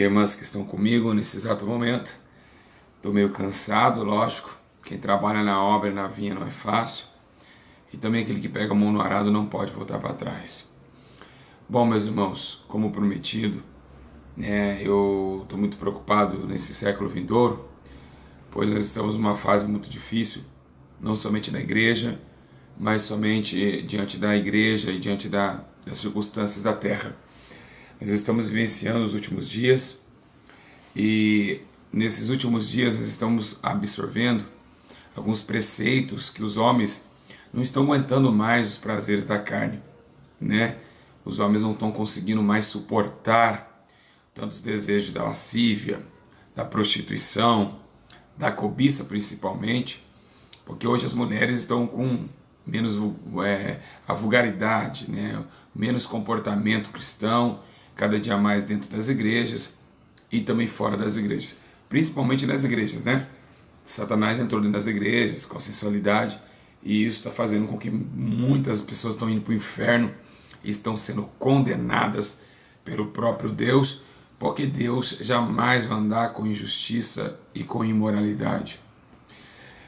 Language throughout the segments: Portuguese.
irmãs que estão comigo nesse exato momento. Estou meio cansado, lógico. Quem trabalha na obra e na vinha não é fácil. E também aquele que pega a mão no arado não pode voltar para trás. Bom, meus irmãos, como prometido, eu estou muito preocupado nesse século vindouro, pois nós estamos numa fase muito difícil, não somente na igreja, mas somente diante da igreja e diante das circunstâncias da terra. Nós estamos vivenciando os últimos dias e nesses últimos dias nós estamos absorvendo alguns preceitos que os homens não estão aguentando mais os prazeres da carne, né? Os homens não estão conseguindo mais suportar tantos desejos da lascívia, da prostituição, da cobiça principalmente, porque hoje as mulheres estão com menos a vulgaridade, né? Menos comportamento cristão, cada dia mais dentro das igrejas e também fora das igrejas, principalmente nas igrejas, né? Satanás entrou dentro das igrejas com a sensualidade e isso está fazendo com que muitas pessoas estão indo para o inferno e estão sendo condenadas pelo próprio Deus, porque Deus jamais vai andar com injustiça e com imoralidade.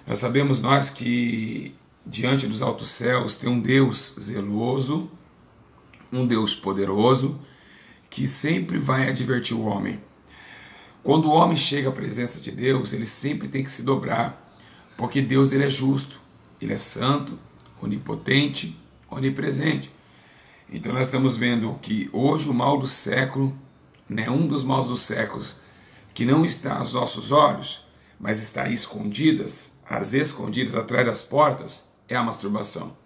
Nós sabemos que diante dos altos céus tem um Deus zeloso, um Deus poderoso, que sempre vai advertir o homem. Quando o homem chega à presença de Deus, ele sempre tem que se dobrar, porque Deus ele é justo, ele é santo, onipotente, onipresente. Então nós estamos vendo que hoje o mal do século, né, um dos maus dos séculos, que não está aos nossos olhos, mas está às escondidas, atrás das portas, é a masturbação.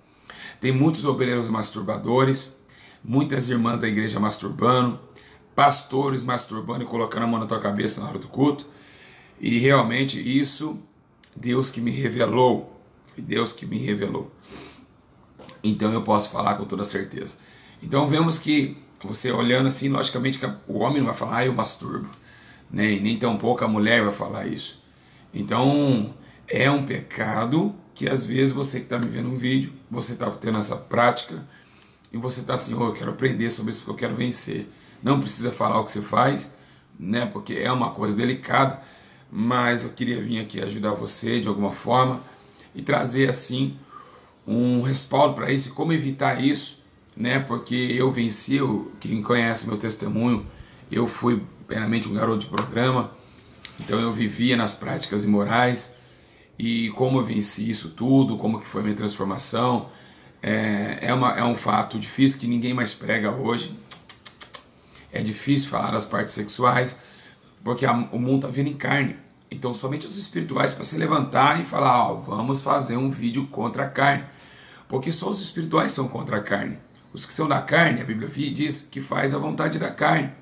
Tem muitos obreiros masturbadores, muitas irmãs da igreja masturbando, pastores masturbando e colocando a mão na tua cabeça na hora do culto. E realmente isso, Deus que me revelou, foi Deus que me revelou. Então eu posso falar com toda certeza. Então vemos que, você olhando assim, logicamente que o homem não vai falar, eu masturbo, né? E nem tampouco a mulher vai falar isso. Então é um pecado que às vezes você que está me vendo um vídeo, você está tendo essa prática, e você está assim, eu quero aprender sobre isso porque eu quero vencer. Não precisa falar o que você faz, né? Porque é uma coisa delicada, mas eu queria vir aqui ajudar você de alguma forma e trazer assim um respaldo para isso e como evitar isso, né? Porque eu venci, quem conhece meu testemunho, eu fui plenamente um garoto de programa, então eu vivia nas práticas imorais e como eu venci isso tudo, como que foi a minha transformação. É um fato difícil que ninguém mais prega hoje. É difícil falar das partes sexuais, porque o mundo está vindo em carne. Então somente os espirituais para se levantar e falar, vamos fazer um vídeo contra a carne. Porque só os espirituais são contra a carne. Os que são da carne, a Bíblia diz que faz a vontade da carne.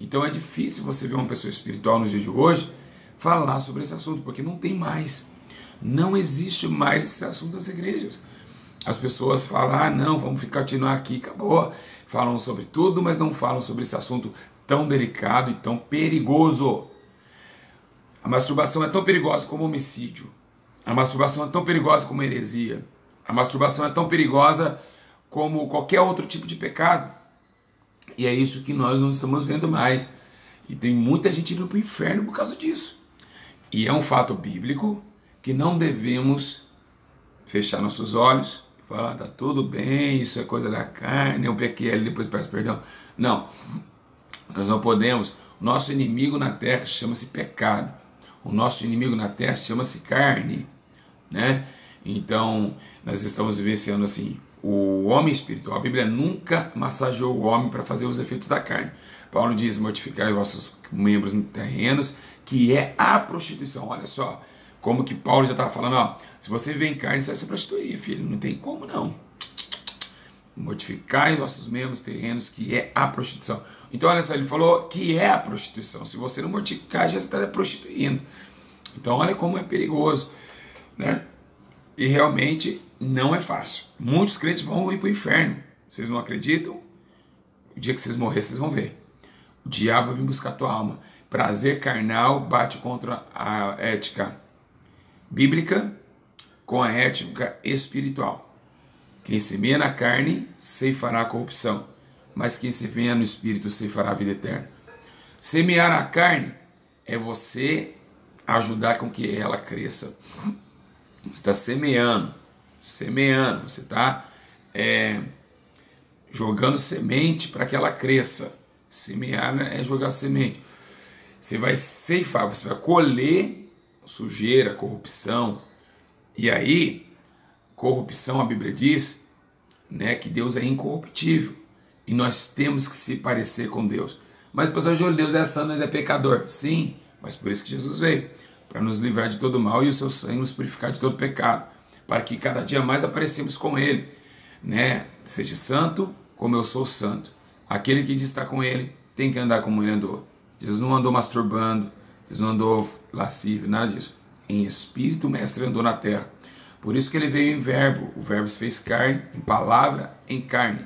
Então é difícil você ver uma pessoa espiritual nos dias de hoje falar sobre esse assunto, porque não tem mais. Não existe mais esse assunto das igrejas. As pessoas falam, não, vamos continuar aqui, acabou. Falam sobre tudo, mas não falam sobre esse assunto tão delicado e tão perigoso. A masturbação é tão perigosa como homicídio. A masturbação é tão perigosa como heresia. A masturbação é tão perigosa como qualquer outro tipo de pecado. E é isso que nós não estamos vendo mais. E tem muita gente indo para o inferno por causa disso. E é um fato bíblico que não devemos fechar nossos olhos e falar, tá tudo bem, isso é coisa da carne, eu pequei ali, depois peço perdão. Não, nós não podemos. O nosso inimigo na terra chama-se pecado. O nosso inimigo na terra chama-se carne, né? Então, nós estamos vivenciando assim, o homem espiritual. A Bíblia nunca massageou o homem para fazer os efeitos da carne. Paulo diz, mortificai vossos membros terrenos, que é a prostituição. Olha só, como que Paulo já estava falando, se você viver em carne, você vai se prostituir, filho, não tem como não. Mortificai vossos membros terrenos, que é a prostituição. Então olha só, ele falou que é a prostituição. Se você não mortificar, já está prostituindo. Então olha como é perigoso, né? E realmente não é fácil. Muitos crentes vão ir para o inferno. Vocês não acreditam? O dia que vocês morrerem, vocês vão ver. O diabo vai vir buscar a tua alma. Prazer carnal bate contra a ética bíblica com a ética espiritual. Quem semeia na carne ceifará a corrupção, mas quem semeia no espírito ceifará a vida eterna. Semear a carne é você ajudar com que ela cresça. Você está semeando, você está jogando semente para que ela cresça. Semear é jogar semente. Você vai ceifar, você vai colher sujeira, corrupção. E aí, corrupção, a Bíblia diz, né, que Deus é incorruptível. E nós temos que se parecer com Deus. Mas, pessoal, Deus é santo, mas é pecador. Sim, mas por isso que Jesus veio. Para nos livrar de todo mal e o seu sangue nos purificar de todo pecado. Para que cada dia mais aparecemos com Ele. Né? Seja santo como eu sou santo. Aquele que diz estar com Ele tem que andar como Ele andou. Jesus não andou masturbando, Jesus não andou lascívio, nada disso. Em espírito o mestre andou na terra. Por isso que Ele veio em verbo. O verbo se fez carne, em palavra, em carne.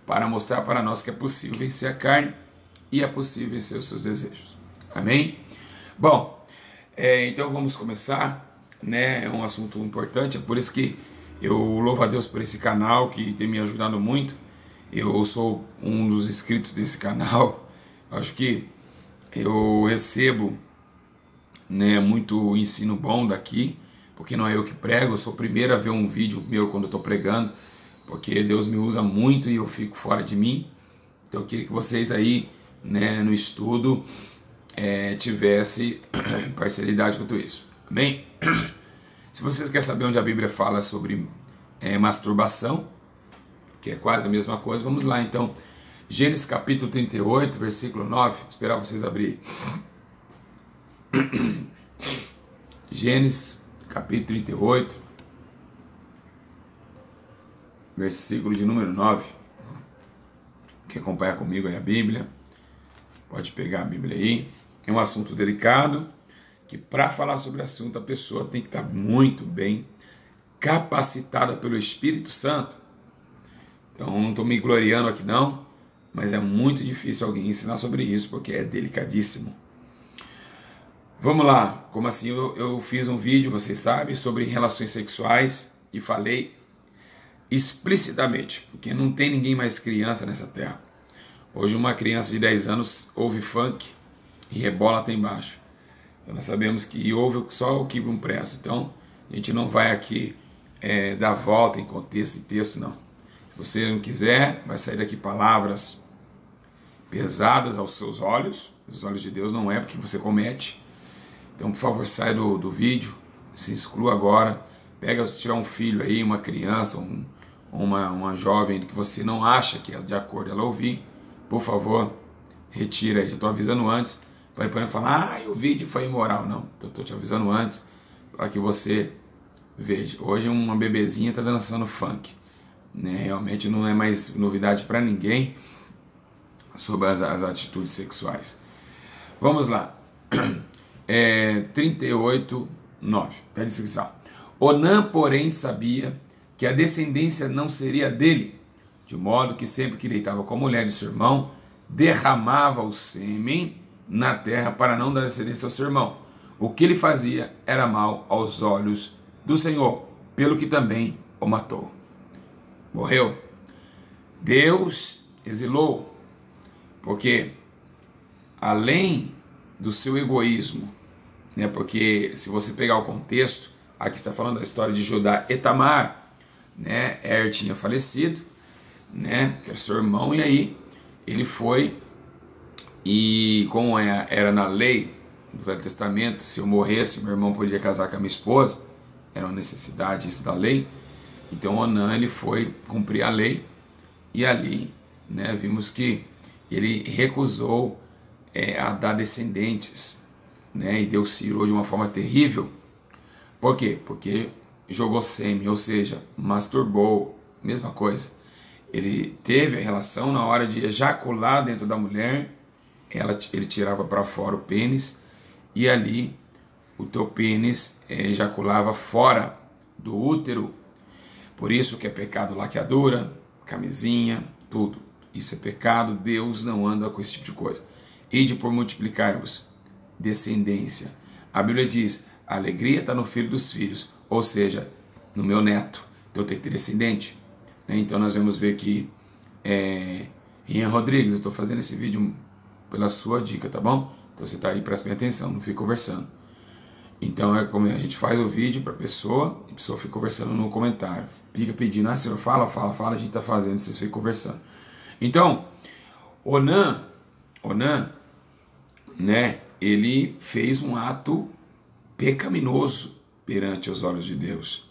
Para mostrar para nós que é possível vencer a carne e é possível vencer os seus desejos. Amém? Bom, então vamos começar, né? É um assunto importante, é por isso que eu louvo a Deus por esse canal que tem me ajudado muito. Eu sou um dos inscritos desse canal. Acho que eu recebo, né, muito ensino bom daqui, porque não é eu que prego, eu sou o primeiro a ver um vídeo meu quando eu estou pregando, porque Deus me usa muito e eu fico fora de mim. Então eu queria que vocês aí, né, no estudo, tivesse parcialidade quanto isso. Amém? Se vocês querem saber onde a Bíblia fala sobre masturbação, que é quase a mesma coisa, vamos lá então. Gênesis capítulo 38, versículo 9. Vou esperar vocês abrirem. Gênesis capítulo 38, versículo de número 9. Quem acompanha comigo aí a Bíblia, pode pegar a Bíblia aí. É um assunto delicado, que para falar sobre o assunto a pessoa tem que estar muito bem capacitada pelo Espírito Santo. Então não estou me gloriando aqui não, mas é muito difícil alguém ensinar sobre isso, porque é delicadíssimo. Vamos lá, como assim eu fiz um vídeo, vocês sabem, sobre relações sexuais e falei explicitamente, porque não tem ninguém mais criança nessa terra. Hoje uma criança de 10 anos ouve funk e rebola até embaixo. Então nós sabemos que ouve só o que não presta. Então a gente não vai aqui dar volta em contexto e texto, não. Se você não quiser, vai sair daqui palavras pesadas aos seus olhos. Os olhos de Deus não é porque você comete. Então, por favor, sai do vídeo, se exclua agora. Pega, se tiver um filho aí, uma criança, uma jovem que você não acha que é de acordo ela ouvir, por favor, retira aí. Já estou avisando antes, para depois não falar, o vídeo foi imoral. Não, estou te avisando antes, para que você veja. Hoje uma bebezinha está dançando funk. Né? Realmente não é mais novidade para ninguém sobre as atitudes sexuais. Vamos lá. 38, 9. Está a descrição. Onã, porém, sabia que a descendência não seria dele, de modo que sempre que deitava com a mulher de seu irmão, derramava o sêmen na terra para não dar descendência ao seu irmão. O que ele fazia era mal aos olhos do Senhor, pelo que também o matou. Morreu. Deus exilou, porque além do seu egoísmo, né, porque se você pegar o contexto, aqui está falando da história de Judá e Tamar, né, tinha falecido, né, que era seu irmão, e aí ele foi, e como era na lei do Velho Testamento, se eu morresse, meu irmão podia casar com a minha esposa, era uma necessidade isso da lei. Então Onã, ele foi cumprir a lei, e ali, né, vimos que ele recusou a dar descendentes, né, e Deus se irou de uma forma terrível. Por quê? Porque jogou sêmen, ou seja, masturbou, mesma coisa. Ele teve a relação, na hora de ejacular dentro da mulher, ele tirava para fora o pênis, e ali o teu pênis ejaculava fora do útero. Por isso que é pecado laqueadura, camisinha, tudo. Isso é pecado, Deus não anda com esse tipo de coisa. Ide por multiplicar-vos descendência. A Bíblia diz, a alegria está no filho dos filhos, ou seja, no meu neto. Então eu tenho que ter descendente. Então nós vamos ver que Ian Rodrigues, eu estou fazendo esse vídeo pela sua dica, tá bom? Então você tá aí, presta bem atenção, não fique conversando. Então é como a gente faz o vídeo para a pessoa fica conversando no comentário. Fica pedindo, senhor, fala, a gente tá fazendo, vocês ficam conversando. Então, Onã, né, ele fez um ato pecaminoso perante os olhos de Deus.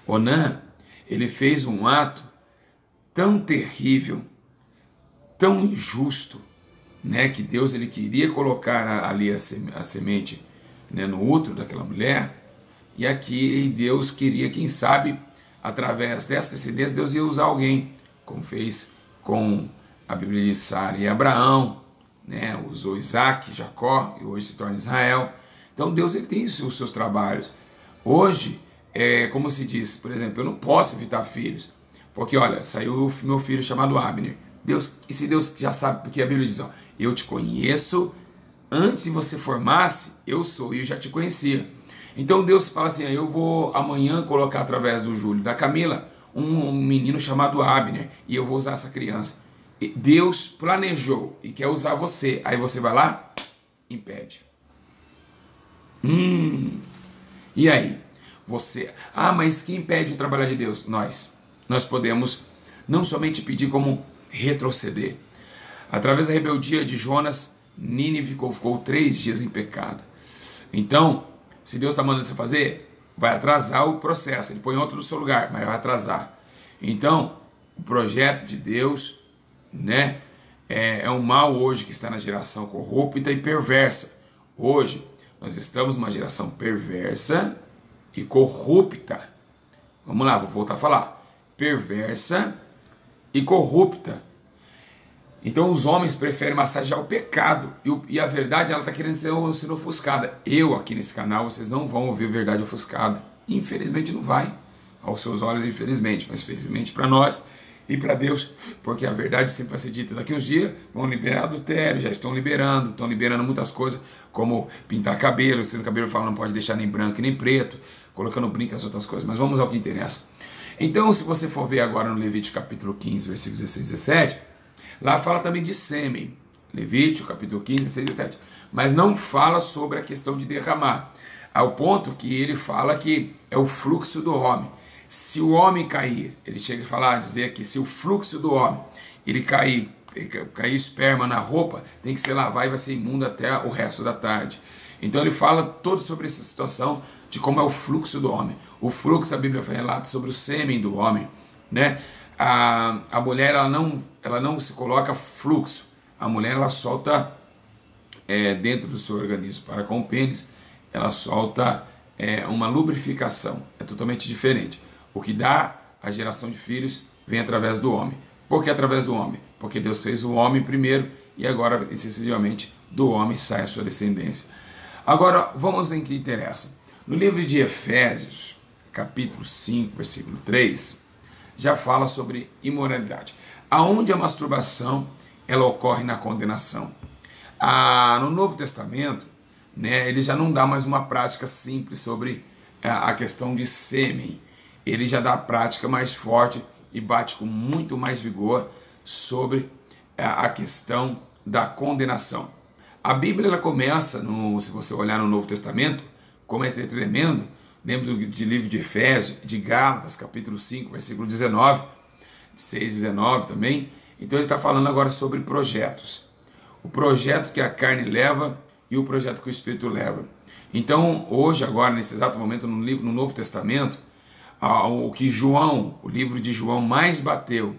Onã, ele fez um ato tão terrível, tão injusto, né, que Deus ele queria colocar ali a semente, né, no útero daquela mulher, e aqui Deus queria, quem sabe, através dessa descendência, Deus ia usar alguém, como fez com a Bíblia de Sara e Abraão, né, usou Isaac, Jacó, e hoje se torna Israel. Então Deus ele tem os seus trabalhos. Hoje, como se diz, por exemplo, eu não posso evitar filhos, porque olha, saiu o meu filho chamado Abner. E se Deus já sabe, porque a Bíblia diz, ó, eu te conheço, antes de você formasse, eu sou, e eu já te conhecia. Então Deus fala assim, eu vou amanhã colocar através do Júlio, da Camila, um menino chamado Abner, e eu vou usar essa criança. E Deus planejou e quer usar você, aí você vai lá, impede. E aí? Você, mas quem impede o trabalho de Deus? Nós podemos não somente pedir, como retroceder. Através da rebeldia de Jonas, Nínive ficou 3 dias em pecado. Então, se Deus está mandando você fazer, vai atrasar o processo. Ele põe outro no seu lugar, mas vai atrasar. Então, o projeto de Deus, né, é um mal hoje que está na geração corrupta e perversa. Hoje, nós estamos numa geração perversa e corrupta. Vamos lá, vou voltar a falar. Perversa e corrupta. Então os homens preferem massagear o pecado e a verdade ela está querendo ser ofuscada. Eu aqui nesse canal vocês não vão ouvir verdade ofuscada. Infelizmente não vai. Aos seus olhos, infelizmente, mas felizmente para nós e para Deus, porque a verdade sempre vai ser dita. Daqui uns dias vão liberar adultério, já estão liberando muitas coisas, como pintar cabelo, sendo cabelo fala não pode deixar nem branco nem preto, colocando brinco e as outras coisas, mas vamos ao que interessa. Então, se você for ver agora no Levítico capítulo 15, versículos 16 e 17, lá fala também de sêmen. Levítico capítulo 15, 16 e 17. Mas não fala sobre a questão de derramar. Ao ponto que ele fala que é o fluxo do homem. Se o homem cair, ele chega a falar, dizer que se o fluxo do homem, ele cair esperma na roupa, tem que ser lavar e vai ser imundo até o resto da tarde. Então ele fala todo sobre essa situação de como é o fluxo do homem. O fluxo, a Bíblia relata sobre o sêmen do homem, né? A mulher ela não se coloca fluxo. A mulher ela solta dentro do seu organismo para com o pênis, ela solta uma lubrificação. É totalmente diferente. O que dá a geração de filhos vem através do homem. Por que através do homem? Porque Deus fez o homem primeiro e agora, excessivamente, do homem sai a sua descendência. Agora, vamos em que interessa. No livro de Efésios, capítulo 5, versículo 3, já fala sobre imoralidade. Aonde a masturbação ela ocorre na condenação. No Novo Testamento, né, ele já não dá mais uma prática simples sobre a questão de sêmen. Ele já dá a prática mais forte e bate com muito mais vigor sobre a questão da condenação. A Bíblia ela começa, se você olhar no Novo Testamento, como é tremendo, lembro de livro de Efésios, de Gálatas, capítulo 5, versículo 19, 6 e 19 também. Então ele está falando agora sobre projetos. O projeto que a carne leva e o projeto que o Espírito leva. Então hoje, agora, nesse exato momento, no Novo Testamento, o que o livro de João mais bateu,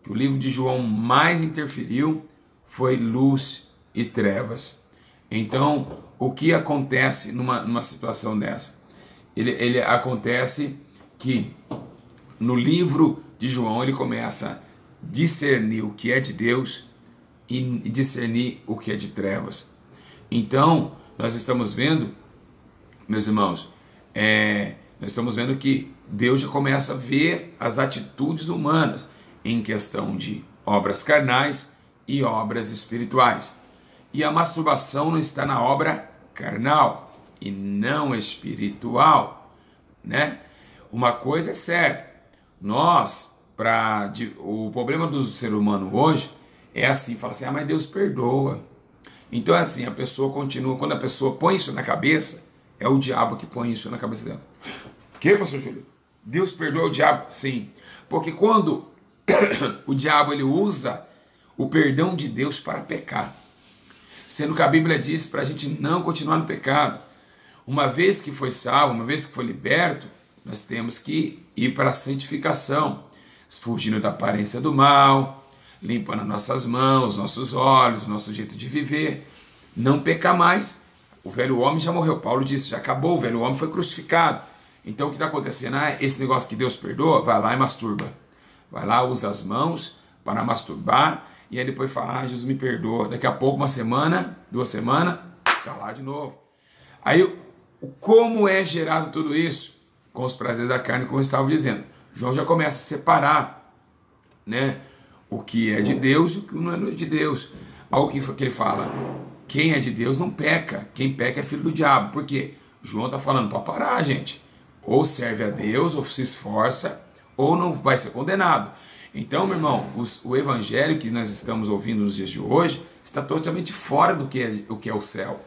que o livro de João mais interferiu, foi luz e trevas. Então, o que acontece numa situação dessa? Ele acontece que no livro de João ele começa a discernir o que é de Deus e discernir o que é de trevas. Então, nós estamos vendo, meus irmãos, nós estamos vendo que Deus já começa a ver as atitudes humanas em questão de obras carnais e obras espirituais. E a masturbação não está na obra carnal e não espiritual, né? Uma coisa é certa, o problema do ser humano hoje é assim, fala assim, mas Deus perdoa. Então é assim, a pessoa continua, quando a pessoa põe isso na cabeça, é o diabo que põe isso na cabeça dela. Que, pastor Júlio? Deus perdoa o diabo? Sim. Porque quando o diabo ele usa o perdão de Deus para pecar, sendo que a Bíblia diz para a gente não continuar no pecado, uma vez que foi salvo, uma vez que foi liberto, nós temos que ir para a santificação, fugindo da aparência do mal, limpando nossas mãos, nossos olhos, nosso jeito de viver, não pecar mais. O velho homem já morreu, Paulo disse, já acabou, o velho homem foi crucificado. Então o que está acontecendo? Esse negócio que Deus perdoa, vai lá e masturba. Vai lá, usa as mãos para masturbar, e aí depois fala, Jesus me perdoa. Daqui a pouco, uma semana, 2 semanas, está lá de novo. Aí, como é gerado tudo isso? Com os prazeres da carne, como eu estava dizendo. João já começa a separar, né, o que é de Deus e o que não é de Deus. Algo que ele fala, quem é de Deus não peca, quem peca é filho do diabo. Por quê? João está falando para parar, gente. Ou serve a Deus, ou se esforça, ou não vai ser condenado. Então, meu irmão, o evangelho que nós estamos ouvindo nos dias de hoje está totalmente fora do que é o céu.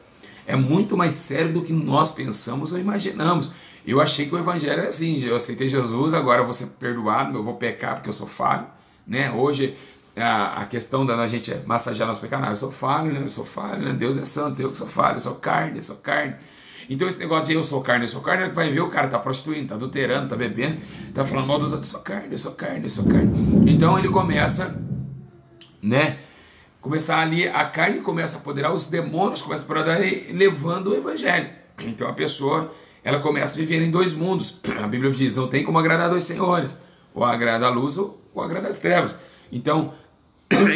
É muito mais sério do que nós pensamos ou imaginamos. Eu achei que o evangelho era assim, eu aceitei Jesus, agora eu vou ser perdoado, eu vou pecar porque eu sou falho, né? Hoje a questão da gente massagear nosso pecado, eu sou falho, né? Deus é santo, eu que sou falho, eu sou carne. Então esse negócio de eu sou carne, vai ver o cara tá prostituindo, tá adulterando, tá bebendo, tá falando mal dos outros, eu sou carne. Então ele começa, né? Começar ali, a carne começa a apoderar, os demônios começam a apoderar, levando o evangelho. Então a pessoa, ela começa a viver em 2 mundos. A Bíblia diz, não tem como agradar 2 senhores, ou agrada a luz ou agrada as trevas. Então,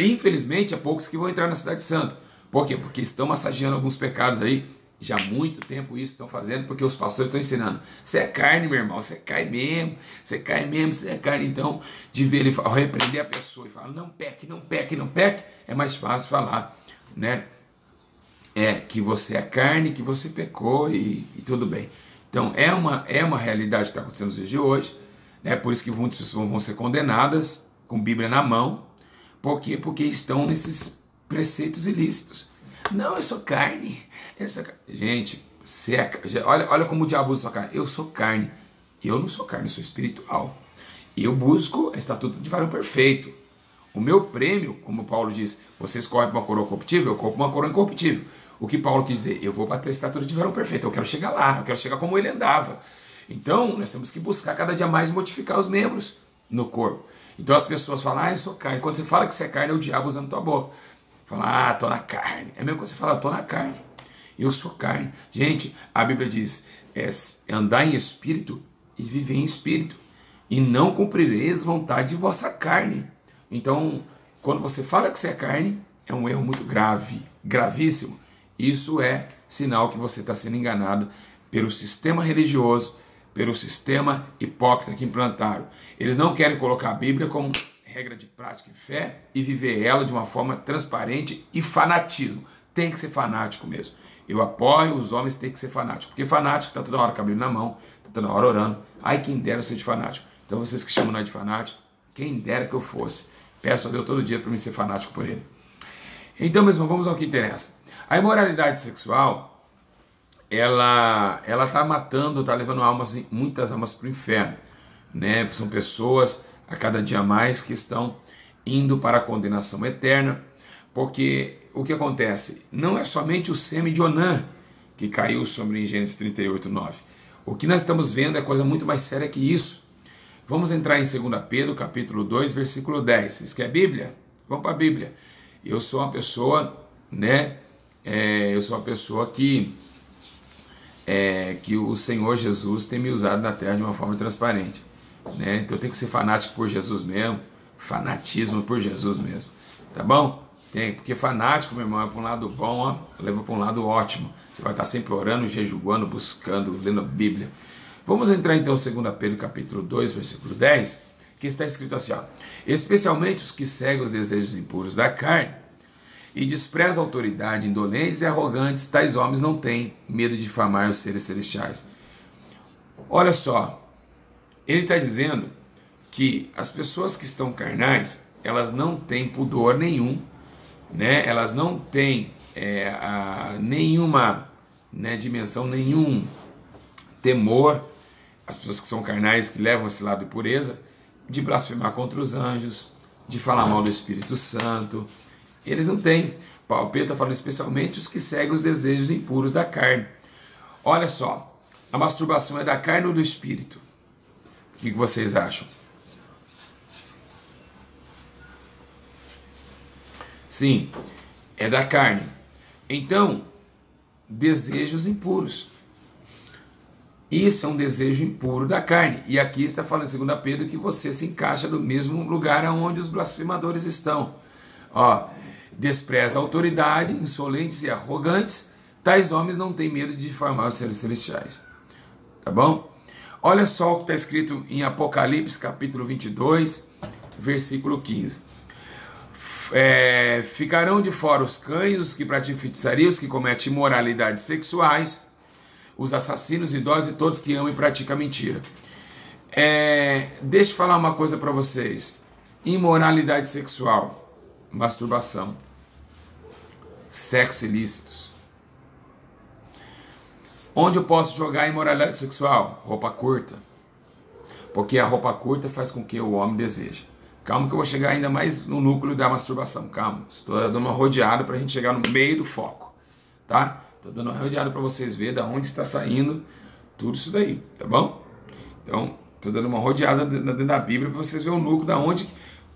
infelizmente, há poucos que vão entrar na cidade santa. Por quê? Porque estão massageando alguns pecados aí, já há muito tempo isso estão fazendo, porque os pastores estão ensinando. Você é carne, meu irmão, você cai mesmo, você é carne. Então, de ver ele repreender a pessoa e falar, não peque, é mais fácil falar, né? Que você é carne, que você pecou e tudo bem. Então, é uma realidade que está acontecendo nos dias de hoje, né? Por isso que muitas pessoas vão ser condenadas com Bíblia na mão. Por quê? Porque estão nesses preceitos ilícitos. Não, eu sou carne. Gente, olha como o diabo usa sua carne. Eu sou carne. Eu não sou carne, eu sou espiritual. Eu busco a estatuto de varão perfeito. O meu prêmio, como Paulo diz, vocês correm para uma coroa corruptível, eu corro para uma coroa incorruptível. O que Paulo quis dizer? Eu vou para a estatura de varão perfeito. Eu quero chegar lá, eu quero chegar como ele andava. Então, nós temos que buscar cada dia mais modificar os membros no corpo. Então as pessoas falam, eu sou carne. Quando você fala que você é carne, é o diabo usando tua boca. Fala, tô na carne. É mesmo que você fala, tô na carne. Eu sou carne. Gente, a Bíblia diz, andar em espírito e viver em espírito. E não cumprireis vontade de vossa carne. Então, quando você fala que você é carne, é um erro muito grave, gravíssimo. Isso é sinal que você está sendo enganado pelo sistema religioso, pelo sistema hipócrita que implantaram. Eles não querem colocar a Bíblia como regra de prática e fé e viver ela de uma forma transparente e fanatismo. Tem que ser fanático mesmo. Eu apoio os homens, tem que ser fanático. Porque fanático está toda hora com a Bíblia na mão, está toda hora orando. Ai, quem dera eu ser de fanático. Então vocês que chamam nós de fanático, quem dera que eu fosse. Peço a Deus todo dia para mim ser fanático por ele. Então, mesmo, vamos ao que interessa. A imoralidade sexual, ela está matando, está levando muitas almas para o inferno. Né? São pessoas a cada dia mais que estão indo para a condenação eterna, porque o que acontece? Não é somente o sêmen de Onã que caiu sobre em Gênesis 38, 9. O que nós estamos vendo é coisa muito mais séria que isso. Vamos entrar em 2 Pedro, capítulo 2, versículo 10. Vocês querem a Bíblia? Vamos para a Bíblia. Eu sou uma pessoa, né? Eu sou uma pessoa que o Senhor Jesus tem me usado na terra de uma forma transparente. Né? Então eu tenho que ser fanático por Jesus mesmo, fanatismo por Jesus mesmo, tá bom? Porque fanático, meu irmão, é para um lado bom, ó, leva para um lado ótimo. Você vai estar sempre orando, jejuando, buscando, lendo a Bíblia. Vamos entrar então em 2 Pedro capítulo 2, versículo 10, que está escrito assim, ó, especialmente os que seguem os desejos impuros da carne e desprezam a autoridade, indolentes e arrogantes, tais homens não têm medo de difamar os seres celestiais. Olha só, ele está dizendo que as pessoas que estão carnais, elas não têm pudor nenhum, né? Elas não têm nenhuma, né, dimensão, nenhum temor, as pessoas que são carnais, que levam esse lado de pureza, de blasfemar contra os anjos, de falar mal do Espírito Santo. Eles não têm. Paulo Pedro está falando especialmente os que seguem os desejos impuros da carne. Olha só, a masturbação é da carne ou do Espírito? O que vocês acham? Sim, é da carne. Então, desejos impuros. Isso é um desejo impuro da carne. E aqui está falando em 2 Pedro que você se encaixa no mesmo lugar onde os blasfemadores estão. Ó, despreza a autoridade, insolentes e arrogantes, tais homens não têm medo de difamar os seres celestiais. Tá bom? Olha só o que está escrito em Apocalipse capítulo 22, versículo 15. Ficarão de fora os cães, os que praticam feitiçaria, os que cometem imoralidades sexuais, os assassinos, idosos e todos que amam e praticam mentira. Deixa eu falar uma coisa para vocês. Imoralidade sexual, masturbação, sexo ilícitos. Onde eu posso jogar imoralidade sexual? Roupa curta. Porque a roupa curta faz com que o homem deseje. Calma que eu vou chegar ainda mais no núcleo da masturbação. Calma, estou dando uma rodeada para a gente chegar no meio do foco. Tá? Estou dando uma rodeada para vocês verem de onde está saindo tudo isso daí. Tá bom? Então, estou dando uma rodeada dentro da Bíblia para vocês verem o núcleo da onde,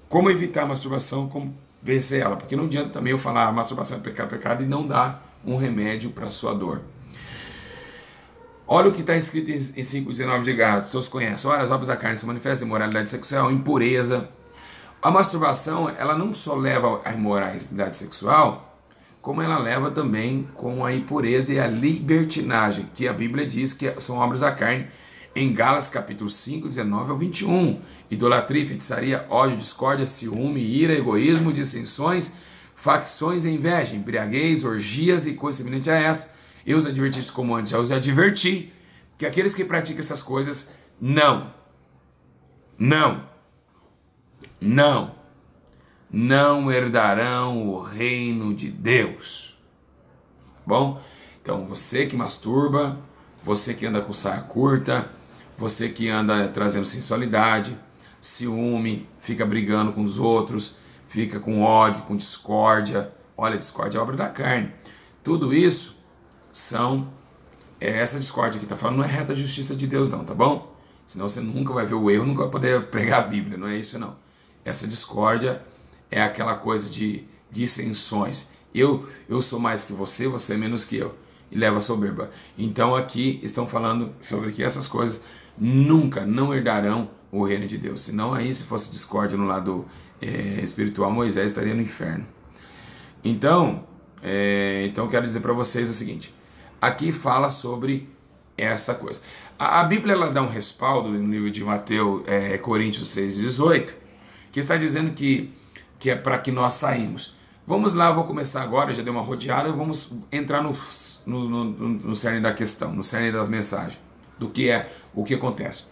como evitar a masturbação, como vencer ela. Porque não adianta também eu falar a masturbação é pecado e não dar um remédio para a sua dor. Olha o que está escrito em 5,19 de Gálatas, todos conhecem. Ora, as obras da carne se manifestam em imoralidade sexual, impureza. A masturbação, ela não só leva à imoralidade sexual, como ela leva também com a impureza e a libertinagem, que a Bíblia diz que são obras da carne, em Gálatas capítulo 5, 19 ao 21. Idolatria, feitiçaria, ódio, discórdia, ciúme, ira, egoísmo, dissensões, facções e inveja, embriaguez, orgias e coisas semelhantes a essa. Eu os adverti como antes já os adverti, que aqueles que praticam essas coisas não herdarão o reino de Deus. Bom? Então você que masturba, você que anda com saia curta, você que anda trazendo sensualidade, ciúme, fica brigando com os outros, fica com ódio, com discórdia. Olha, discórdia é obra da carne. Tudo isso essa discórdia que está falando não é reta justiça de Deus não, tá bom? Senão você nunca vai ver o erro, nunca vai poder pregar a Bíblia, não é isso não. Essa discórdia é aquela coisa de dissensões. Eu sou mais que você, você é menos que eu. E leva a soberba. Então aqui estão falando sobre que essas coisas nunca, não herdarão o reino de Deus. Senão aí, se fosse discórdia no lado espiritual, Moisés estaria no inferno. Então quero dizer para vocês o seguinte. Aqui fala sobre essa coisa. A Bíblia ela dá um respaldo no livro de Mateus, Coríntios 6,18, que está dizendo que é para que nós saímos. Vamos lá, vou começar agora, já dei uma rodeada, vamos entrar no cerne da questão, no cerne das mensagens, do que é o que acontece.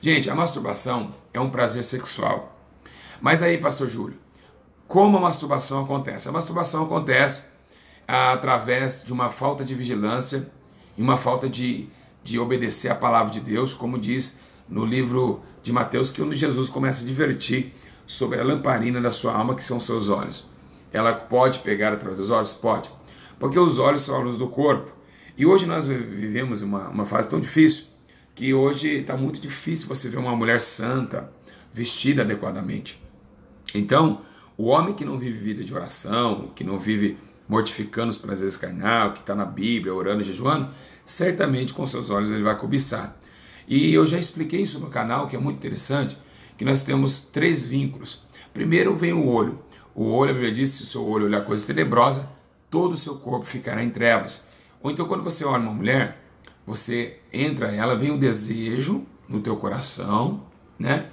Gente, a masturbação é um prazer sexual. Mas aí, pastor Júlio, como a masturbação acontece? A masturbação acontece através de uma falta de vigilância e uma falta de obedecer à palavra de Deus, como diz no livro de Mateus, que onde Jesus começa a advertir sobre a lamparina da sua alma, que são os seus olhos. Ela pode pegar através dos olhos? Pode. Porque os olhos são a luz do corpo. E hoje nós vivemos uma fase tão difícil, que hoje está muito difícil você ver uma mulher santa, vestida adequadamente. Então, o homem que não vive vida de oração, que não vive mortificando os prazeres carnais, que está na Bíblia, orando e jejuando, certamente com seus olhos ele vai cobiçar. E eu já expliquei isso no canal, que é muito interessante, que nós temos 3 vínculos. Primeiro vem o olho. O olho, a Bíblia diz, se o seu olho olhar coisa tenebrosa, todo o seu corpo ficará em trevas. Ou então quando você olha uma mulher, você entra ela, vem um desejo no teu coração, né?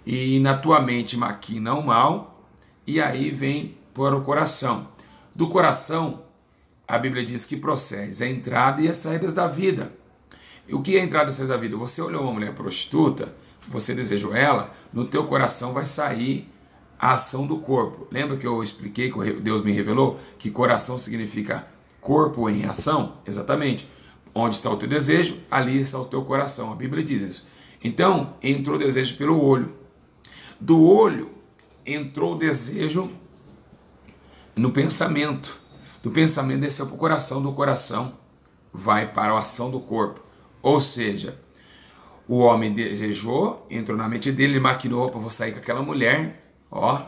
E na tua mente maquina o mal, e aí vem para o coração. Do coração, a Bíblia diz que procede a entrada e as saídas da vida. E o que é a entrada e as saídas da vida? Você olhou uma mulher prostituta, você desejou ela, no teu coração vai sair a ação do corpo. Lembra que eu expliquei, que Deus me revelou, que coração significa corpo em ação? Exatamente. Onde está o teu desejo, ali está o teu coração. A Bíblia diz isso. Então, entrou o desejo pelo olho. Do olho, entrou o desejo no pensamento. Do pensamento desceu para o coração, do coração vai para a ação do corpo. Ou seja, o homem desejou, entrou na mente dele, ele maquinou, opa, vou sair com aquela mulher, ó,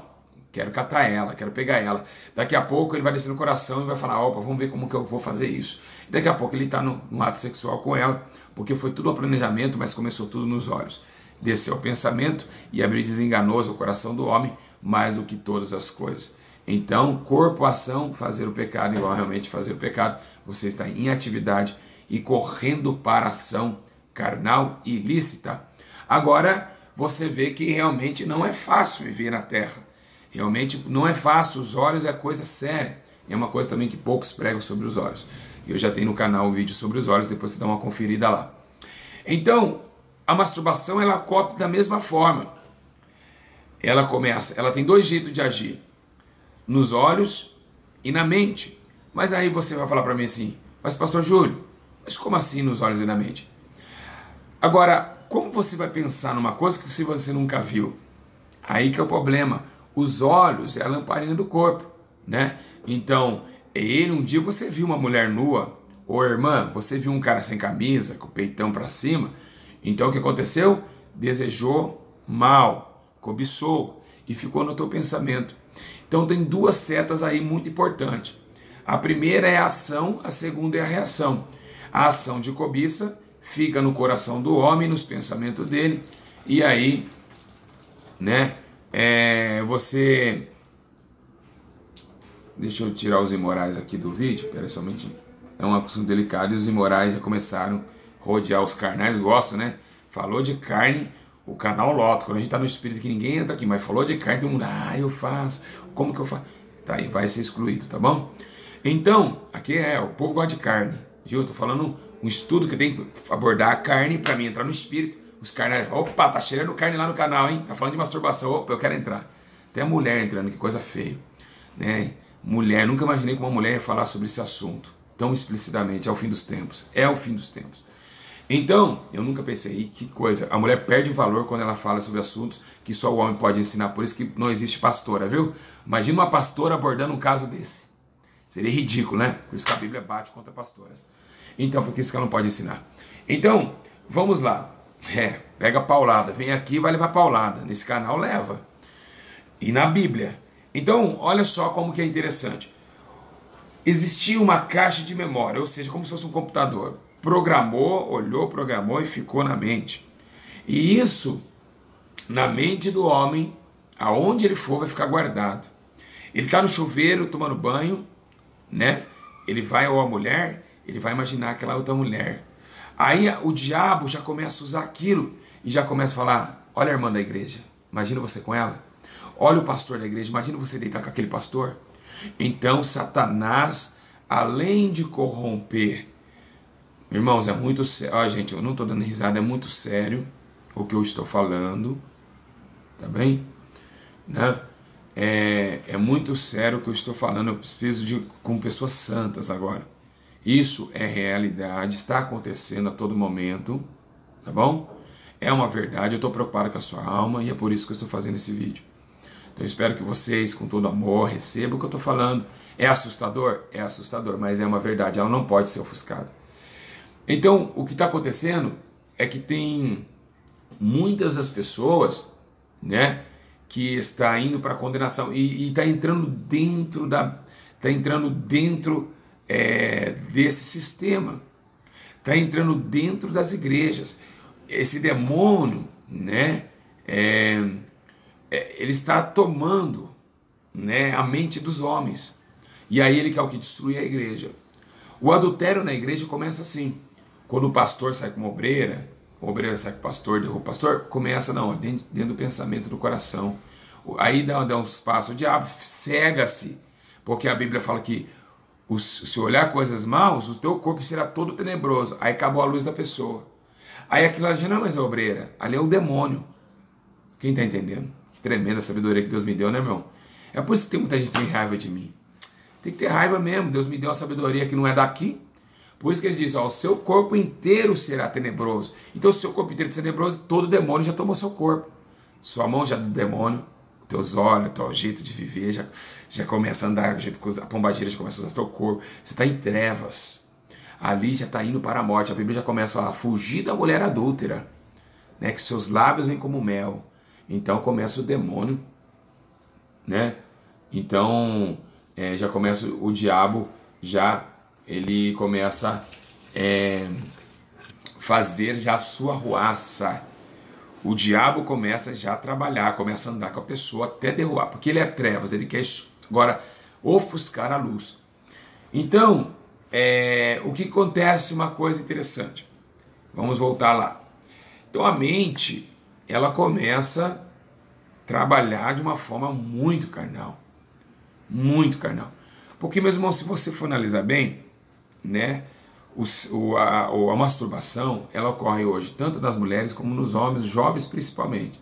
quero catar ela, quero pegar ela. Daqui a pouco ele vai descer no coração e vai falar, opa, vamos ver como que eu vou fazer isso. Daqui a pouco ele está no ato sexual com ela, porque foi tudo um planejamento, mas começou tudo nos olhos. Desceu o pensamento e abriu desenganoso o coração do homem, mais do que todas as coisas. Então, corpo, ação, fazer o pecado, igual realmente fazer o pecado, você está em atividade e correndo para a ação carnal e ilícita. Agora, você vê que realmente não é fácil viver na terra. Realmente não é fácil, os olhos é coisa séria. É uma coisa também que poucos pregam sobre os olhos. Eu já tenho no canal um vídeo sobre os olhos, depois você dá uma conferida lá. Então, a masturbação, ela copia da mesma forma. Ela tem dois jeitos de agir. Nos olhos e na mente. Mas aí você vai falar para mim assim, mas pastor Júlio, mas como assim nos olhos e na mente? Agora, como você vai pensar numa coisa que você nunca viu? Aí que é o problema. Os olhos é a lamparina do corpo, né? Então, um dia você viu uma mulher nua, ou irmã, você viu um cara sem camisa, com o peitão para cima, então o que aconteceu? Desejou mal, cobiçou e ficou no teu pensamento. Então tem duas setas aí muito importantes. A primeira é a ação, a segunda é a reação. A ação de cobiça fica no coração do homem, nos pensamentos dele, e aí, né, você... Deixa eu tirar os imorais aqui do vídeo, pera só um minutinho. É um assunto delicado e os imorais já começaram a rodear os carnais, gostam, né? Falou de carne, o canal lota. Quando a gente tá no espírito que ninguém entra aqui, mas falou de carne, todo mundo, eu faço, como que eu faço? Tá aí, vai ser excluído, tá bom? Então, aqui o povo gosta de carne, viu? Eu tô falando um estudo que tem que abordar a carne para mim entrar no espírito. Os carnais, opa, tá cheirando carne lá no canal, hein? Tá falando de masturbação, opa, eu quero entrar. Tem a mulher entrando, que coisa feia, né? Mulher, nunca imaginei que uma mulher ia falar sobre esse assunto tão explicitamente. É o fim dos tempos, é o fim dos tempos. Então, eu nunca pensei, que coisa, a mulher perde valor quando ela fala sobre assuntos que só o homem pode ensinar, por isso que não existe pastora, viu? Imagina uma pastora abordando um caso desse. Seria ridículo, né? Por isso que a Bíblia bate contra pastoras. Então, por isso que ela não pode ensinar. Então, vamos lá. Pega paulada, vem aqui e vai levar paulada. Nesse canal leva. E na Bíblia. Então, olha só como que é interessante. Existia uma caixa de memória, ou seja, como se fosse um computador. Programou, olhou, programou e ficou na mente. E isso, na mente do homem, aonde ele for, vai ficar guardado. Ele está no chuveiro, tomando banho, né? Ele vai, ou a mulher, ele vai imaginar aquela outra mulher. Aí o diabo já começa a usar aquilo e já começa a falar, olha a irmã da igreja, imagina você com ela. Olha o pastor da igreja, imagina você deitar com aquele pastor. Então Satanás, além de corromper, irmãos, é muito sério, ó, gente, eu não estou dando risada, é muito sério o que eu estou falando, tá bem? Né? É muito sério o que eu estou falando, eu preciso com pessoas santas agora. Isso é realidade, está acontecendo a todo momento, tá bom? É uma verdade, eu estou preocupado com a sua alma e é por isso que eu estou fazendo esse vídeo. Então eu espero que vocês, com todo amor, recebam o que eu estou falando. É assustador? É assustador, mas é uma verdade, ela não pode ser ofuscada. Então, o que está acontecendo é que tem muitas das pessoas, né, que está indo para a condenação e está entrando dentro desse sistema, está entrando dentro das igrejas. Esse demônio, né, ele está tomando, né, a mente dos homens. E aí ele quer o que? Destruir a igreja. O adultério na igreja começa assim. Quando o pastor sai com uma obreira, a obreira sai com o pastor, derruba o pastor, começa dentro do pensamento do coração. Aí dá uns passos, o diabo cega-se, porque a Bíblia fala que se olhar coisas maus, o teu corpo será todo tenebroso. Aí acabou a luz da pessoa. Aí aquilo já não é mais a obreira, ali é o demônio. Quem está entendendo? tremenda sabedoria que Deus me deu, né, meu? É por isso que tem muita gente que tem raiva de mim. Tem que ter raiva mesmo. Deus me deu uma sabedoria que não é daqui. Por isso que ele diz, ó, o seu corpo inteiro será tenebroso. Então, se o seu corpo inteiro é tenebroso, todo demônio já tomou seu corpo. Sua mão já é do demônio, teus olhos, teu jeito de viver, já começa a andar, o jeito que a pombagira já começa a usar teu corpo. Você está em trevas. Ali já está indo para a morte. A Bíblia já começa a falar, fugir da mulher adúltera, né? Que seus lábios vêm como mel. Então começa o demônio, né? Então já começa o diabo, ele começa fazer já a sua ruaça. O diabo começa já a trabalhar, começa a andar com a pessoa até derrubar, porque ele é trevas, ele quer agora ofuscar a luz. Então, o que acontece? Uma coisa interessante. Vamos voltar lá. Então a mente, ela começa a trabalhar de uma forma muito carnal. Muito carnal. Porque, meu irmão, se você for analisar bem, né, a masturbação, ela ocorre hoje tanto nas mulheres como nos homens, jovens principalmente.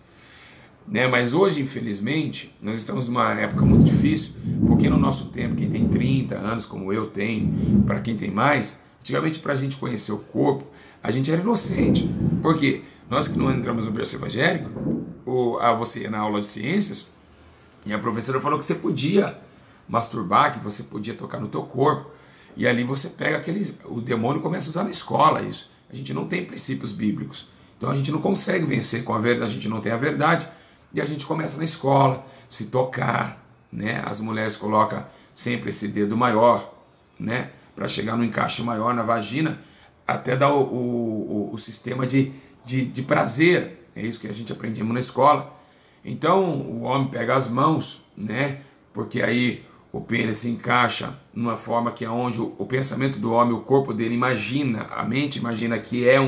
Né? Mas hoje, infelizmente, nós estamos numa época muito difícil, porque no nosso tempo, quem tem 30 anos, como eu tenho, para quem tem mais, antigamente para a gente conhecer o corpo, a gente era inocente. Por quê? Nós que não entramos no berço evangélico, você ia na aula de ciências, e a professora falou que você podia masturbar, que você podia tocar no teu corpo, e ali você pega o demônio começa a usar na escola isso. A gente não tem princípios bíblicos, então a gente não consegue vencer com a verdade, a gente não tem a verdade, e a gente começa na escola, se tocar, né? As mulheres colocam sempre esse dedo maior, né? Para chegar no encaixe maior na vagina, até dar o sistema de prazer. É isso que a gente aprendemos na escola. Então o homem pega as mãos, né? Porque aí o pênis se encaixa numa forma que é onde o pensamento do homem, o corpo dele imagina, a mente imagina que é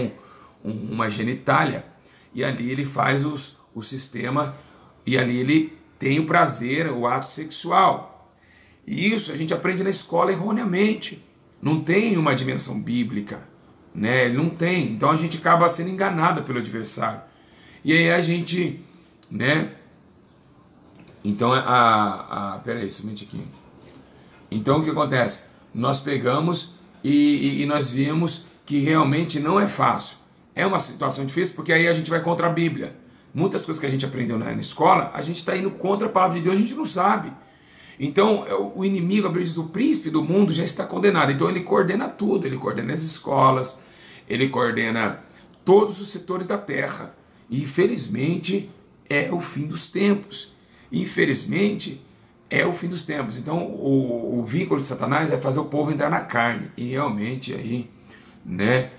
uma genitália, e ali ele faz o sistema, e ali ele tem o prazer, o ato sexual. E isso a gente aprende na escola erroneamente. Não tem uma dimensão bíblica, né? Ele não tem. Então a gente acaba sendo enganado pelo adversário. E aí a gente, né? Então peraí, somente aqui. Então o que acontece? Nós pegamos e nós vimos que realmente não é fácil. É uma situação difícil porque aí a gente vai contra a Bíblia. Muitas coisas que a gente aprendeu na escola, a gente está indo contra a palavra de Deus, a gente não sabe. Então o inimigo, a Bíblia diz, o príncipe do mundo já está condenado. Então ele coordena tudo, ele coordena as escolas, ele coordena todos os setores da terra. E infelizmente é o fim dos tempos. Infelizmente é o fim dos tempos. Então o vínculo de Satanás é fazer o povo entrar na carne. E realmente aí, né,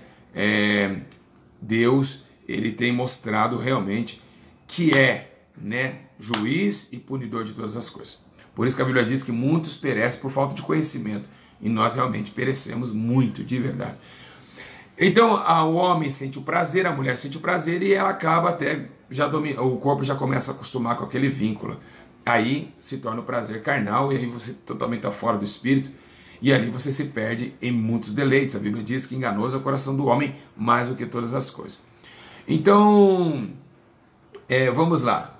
Deus, ele tem mostrado realmente que né, juiz e punidor de todas as coisas. Por isso que a Bíblia diz que muitos perecem por falta de conhecimento. E nós realmente perecemos muito, de verdade. Então o homem sente o prazer, a mulher sente o prazer e ela acaba até, o corpo já começa a acostumar com aquele vínculo. Aí se torna o prazer carnal e aí você totalmente está fora do espírito. E ali você se perde em muitos deleites. A Bíblia diz que enganoso é o coração do homem mais do que todas as coisas. Então, vamos lá.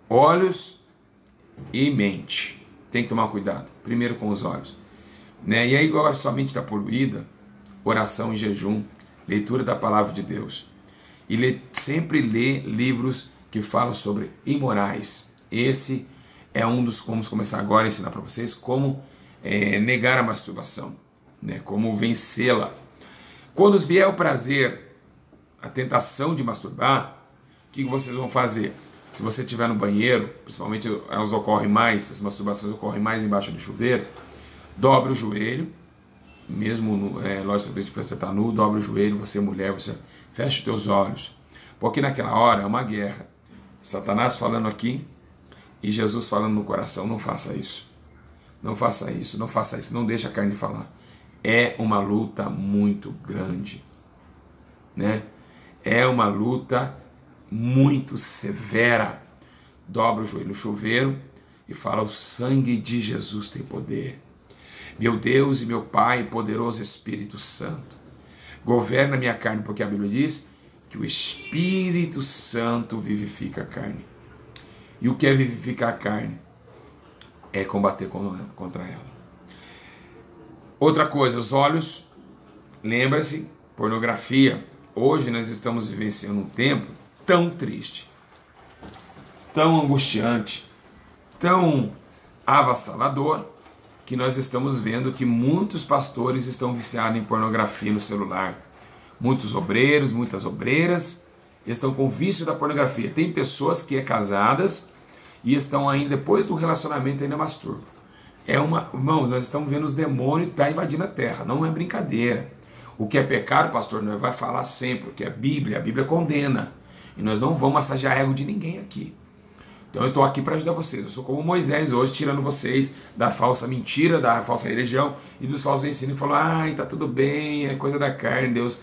Olhos e mente. Tem que tomar cuidado. Primeiro com os olhos. Né? E aí agora sua mente está poluída, oração em jejum, leitura da palavra de Deus. E sempre lê livros que falam sobre imorais. Esse é um dos, vamos começar agora a ensinar para vocês como negar a masturbação, né? Como vencê-la. Quando vier o prazer, a tentação de masturbar, o que vocês vão fazer? Se você estiver no banheiro, principalmente elas ocorrem mais, as masturbações ocorrem mais embaixo do chuveiro, dobre o joelho, mesmo, lógico, se você está nu, dobre o joelho, você mulher, você fecha os teus olhos, porque naquela hora é uma guerra. Satanás falando aqui e Jesus falando no coração, não faça isso. Não faça isso, não faça isso, não deixe a carne falar. É uma luta muito grande, né? É uma luta muito severa. Dobra o joelho no chuveiro e fala: o sangue de Jesus tem poder. Meu Deus e meu Pai, poderoso Espírito Santo, governa minha carne, porque a Bíblia diz que o Espírito Santo vivifica a carne. E o que é vivificar a carne? É combater contra ela. Outra coisa, os olhos, lembra-se, pornografia. Hoje nós estamos vivenciando um tempo tão triste, tão angustiante, tão avassalador, que nós estamos vendo que muitos pastores estão viciados em pornografia no celular. Muitos obreiros, muitas obreiras estão com vício da pornografia. Tem pessoas que casadas e estão ainda, depois do relacionamento, ainda masturbam. Irmãos, nós estamos vendo os demônios tá invadindo a terra, não é brincadeira. O que é pecado, pastor, nós vai falar sempre, o que é Bíblia, a Bíblia condena. E nós não vamos massagear ego de ninguém aqui. Então eu estou aqui para ajudar vocês. Eu sou como Moisés hoje, tirando vocês da falsa mentira, da falsa religião e dos falsos ensinos. E falou, ai, tá tudo bem, é coisa da carne, Deus.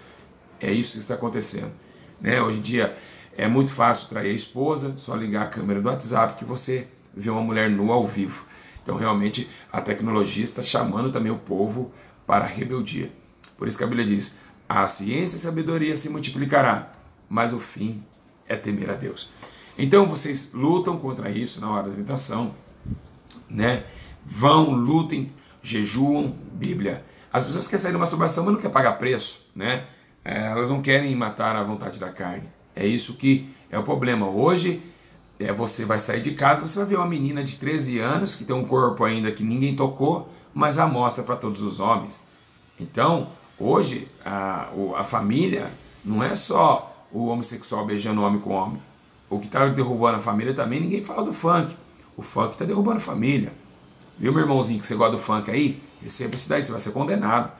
É isso que está acontecendo. Né? Hoje em dia é muito fácil trair a esposa, só ligar a câmera do WhatsApp que você vê uma mulher nua ao vivo. Então realmente a tecnologia está chamando também o povo para a rebeldia. Por isso que a Bíblia diz, a ciência e a sabedoria se multiplicará, mas o fim é temer a Deus. Então vocês lutam contra isso na hora da tentação, né? Vão, lutem, jejuam, Bíblia. As pessoas querem sair da masturbação, mas não querem pagar preço, né? Elas não querem matar a vontade da carne. É isso que é o problema. Hoje, você vai sair de casa, você vai ver uma menina de 13 anos, que tem um corpo ainda que ninguém tocou, mas a mostra para todos os homens. Então, hoje, a família não é só o homossexual beijando homem com homem. O que está derrubando a família também, ninguém fala do funk. O funk está derrubando a família. Viu, meu irmãozinho, que você gosta do funk aí? Receba isso daí, você vai ser condenado.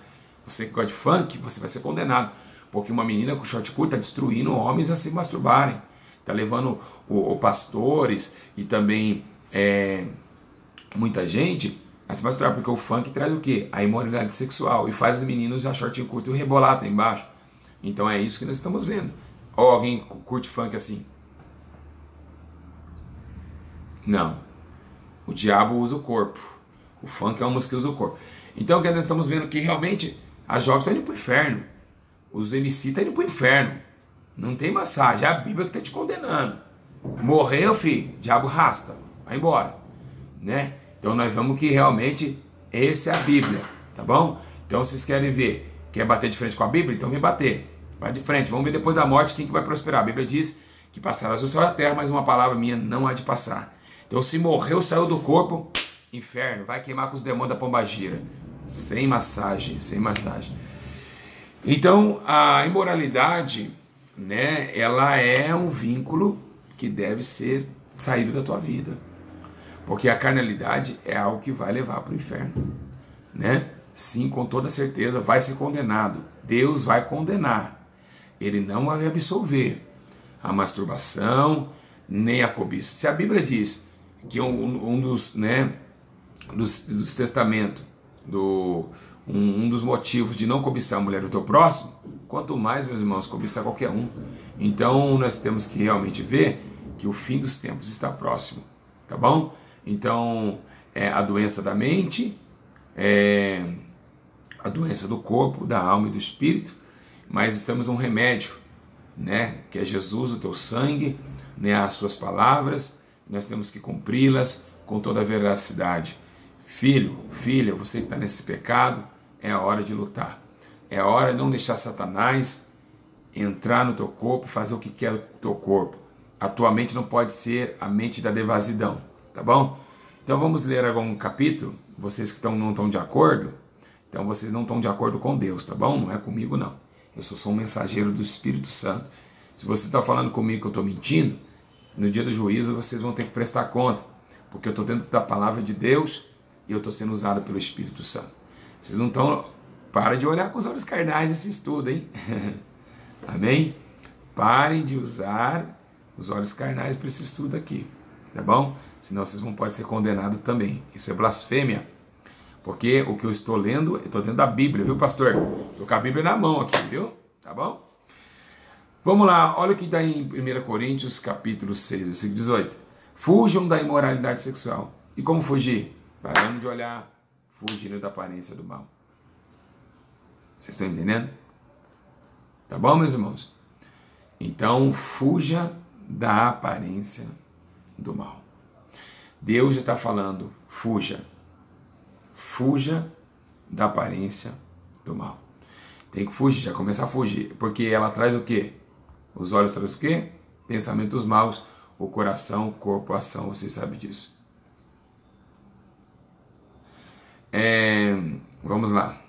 Você que gosta de funk, você vai ser condenado. Porque uma menina com short curto está destruindo homens a se masturbarem. Está levando pastores e também muita gente a se masturbar. Porque o funk traz o quê? A imoralidade sexual. E faz os meninos a shortinho curto e rebolar até embaixo. Então é isso que nós estamos vendo. Ou alguém curte funk assim? Não. O diabo usa o corpo. O funk é uma música que usa o corpo. Então nós estamos vendo que realmente as jovens estão indo para o inferno. Os MC estão indo para o inferno. Não tem massagem. É a Bíblia que está te condenando. Morreu, filho. Diabo rasta. Vai embora. Né? Então nós vamos que realmente essa é a Bíblia. Tá bom? Então vocês querem ver. Quer bater de frente com a Bíblia? Então vem bater. Vai de frente. Vamos ver depois da morte quem que vai prosperar. A Bíblia diz que passarás o céu e a terra, mas uma palavra minha não há de passar. Então se morreu, saiu do corpo, inferno, vai queimar com os demônios da pombagira. Sem massagem, sem massagem. Então a imoralidade, né, ela é um vínculo que deve ser saído da tua vida. Porque a carnalidade é algo que vai levar para o inferno. Né? Sim, com toda certeza vai ser condenado. Deus vai condenar. Ele não vai absolver a masturbação, nem a cobiça. Se a Bíblia diz que um dos, né, dos testamentos, um dos motivos de não cobiçar a mulher do teu próximo, quanto mais, meus irmãos, cobiçar qualquer um. Então nós temos que realmente ver que o fim dos tempos está próximo, tá bom? Então a doença da mente, a doença do corpo, da alma e do espírito, mas estamos num remédio, né, que é Jesus, o teu sangue, né, as suas palavras. Nós temos que cumpri-las com toda a veracidade. Filho, filha, você que está nesse pecado, é a hora de lutar. É a hora de não deixar Satanás entrar no teu corpo e fazer o que quer com o teu corpo. A tua mente não pode ser a mente da devassidão, tá bom? Então vamos ler agora um capítulo. Vocês que não estão de acordo, então vocês não estão de acordo com Deus, tá bom? Não é comigo não. Eu sou um mensageiro do Espírito Santo. Se você está falando comigo que eu estou mentindo, no dia do juízo vocês vão ter que prestar conta, porque eu estou dentro da palavra de Deus e eu estou sendo usado pelo Espírito Santo. Vocês não estão... Para de olhar com os olhos carnais esse estudo, hein? Amém? Parem de usar os olhos carnais para esse estudo aqui, tá bom? Senão vocês podem ser condenados também. Isso é blasfêmia, porque o que eu estou lendo, eu estou dentro da Bíblia, viu, pastor? Estou com a Bíblia na mão aqui, viu? Tá bom? Vamos lá, olha o que está em 1 Coríntios, capítulo 6, versículo 18. Fujam da imoralidade sexual. E como fugir? Parando de olhar, fugindo da aparência do mal. Vocês estão entendendo? Tá bom, meus irmãos? Então, fuja da aparência do mal. Deus já está falando, fuja. Fuja da aparência do mal. Tem que fugir, já começar a fugir. Porque ela traz o quê? Os olhos trazem o quê? Pensamentos maus. O coração, o corpo, a ação, você sabe disso. Vamos lá.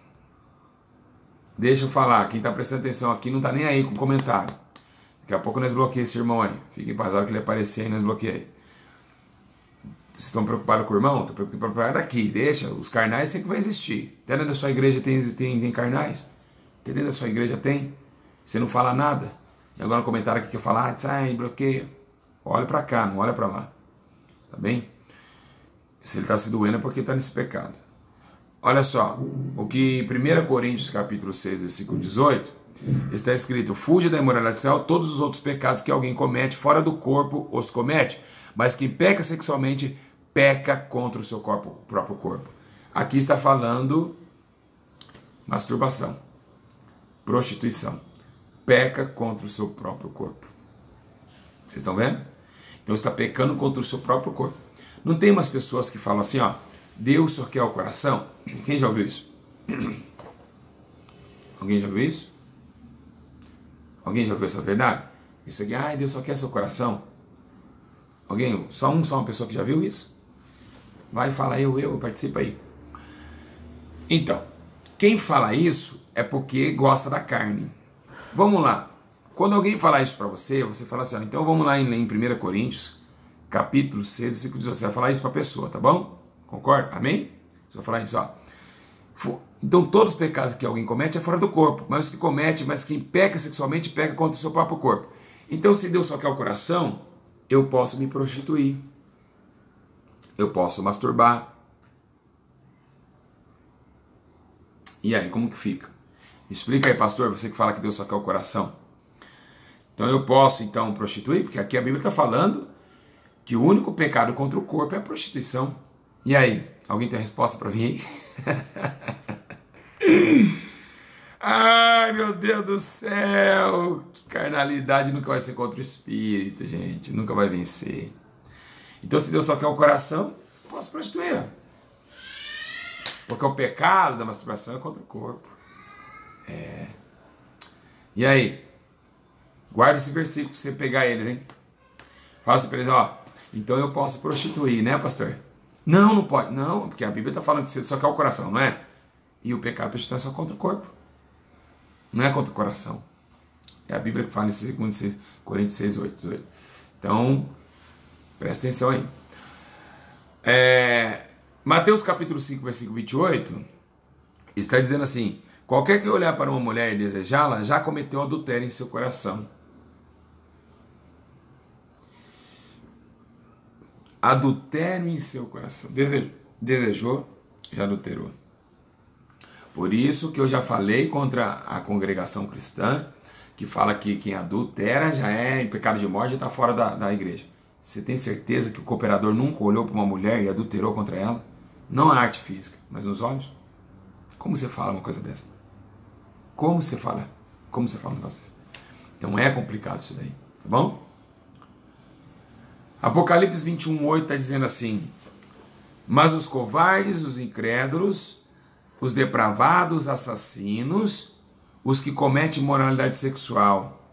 Deixa eu falar. Quem está prestando atenção aqui não está nem aí com o comentário. Daqui a pouco nós bloqueamos esse irmão aí. Fique em paz, a hora que ele aparecer aí, nós bloqueamos. Vocês estão preocupados com o irmão? Estou preocupado aqui. Deixa, os carnais sempre vai existir. Até dentro da sua igreja tem carnais. Até dentro da sua igreja tem. Você não fala nada. E agora no comentário aqui que eu falar, sai, bloqueia. Olha para cá, não olha para lá. Tá bem? Se ele está se doendo é porque está nesse pecado. Olha só, o que 1 Coríntios capítulo 6, versículo 18, está escrito: fuja da imoralidade sexual, todos os outros pecados que alguém comete fora do corpo os comete, mas quem peca sexualmente peca contra o seu próprio corpo. Aqui está falando masturbação, prostituição, peca contra o seu próprio corpo. Vocês estão vendo? Então está pecando contra o seu próprio corpo. Não tem umas pessoas que falam assim, ó, Deus só quer o coração? Quem já ouviu isso? Alguém já ouviu isso? Alguém já ouviu essa verdade? Isso aqui, Deus só quer seu coração? Alguém? Só uma pessoa que já viu isso? Vai, fala eu participo aí. Então, quem fala isso é porque gosta da carne. Vamos lá. Quando alguém falar isso para você, você fala assim, ó, então vamos lá em 1 Coríntios, capítulo 6, versículo 18. Você vai falar isso para a pessoa, tá bom? Concorda? Amém? Você vai falar isso, ó. Então todos os pecados que alguém comete é fora do corpo, mas quem peca sexualmente peca contra o seu próprio corpo. Então se Deus só quer o coração, eu posso me prostituir, eu posso masturbar. E aí, como que fica? Me explica aí, pastor, você que fala que Deus só quer o coração. Então eu posso então prostituir, porque aqui a Bíblia está falando que o único pecado contra o corpo é a prostituição. E aí, alguém tem a resposta para mim? Ai, meu Deus do céu! Que carnalidade nunca vai ser contra o espírito, gente. Nunca vai vencer. Então, se Deus só quer o coração, eu posso prostituir. Porque o pecado da masturbação é contra o corpo. E aí? Guarda esse versículo para você pegar eles, hein? Fala assim para eles, ó. Então eu posso prostituir, né, pastor? Não pode. Não, porque a Bíblia está falando que você só quer o coração, não é? E o pecado prostituição é só contra o corpo. Não é contra o coração. É a Bíblia que fala em 2 Coríntios 6, 8, 18. Então, presta atenção aí. Mateus capítulo 5, versículo 28, está dizendo assim, qualquer que olhar para uma mulher e desejá-la, já cometeu adultério em seu coração. Adultério em seu coração. Desejou, já adulterou. Por isso que eu já falei contra a congregação cristã, que fala que quem adultera já é em pecado de morte e está fora da igreja. Você tem certeza que o cooperador nunca olhou para uma mulher e adulterou contra ela? Não na arte física, mas nos olhos? Como você fala uma coisa dessa? Como você fala? Como você fala um negócio desse? Então é complicado isso daí, tá bom? Apocalipse 21:8 está dizendo assim, mas os covardes, os incrédulos, os depravados, assassinos, os que cometem imoralidade sexual,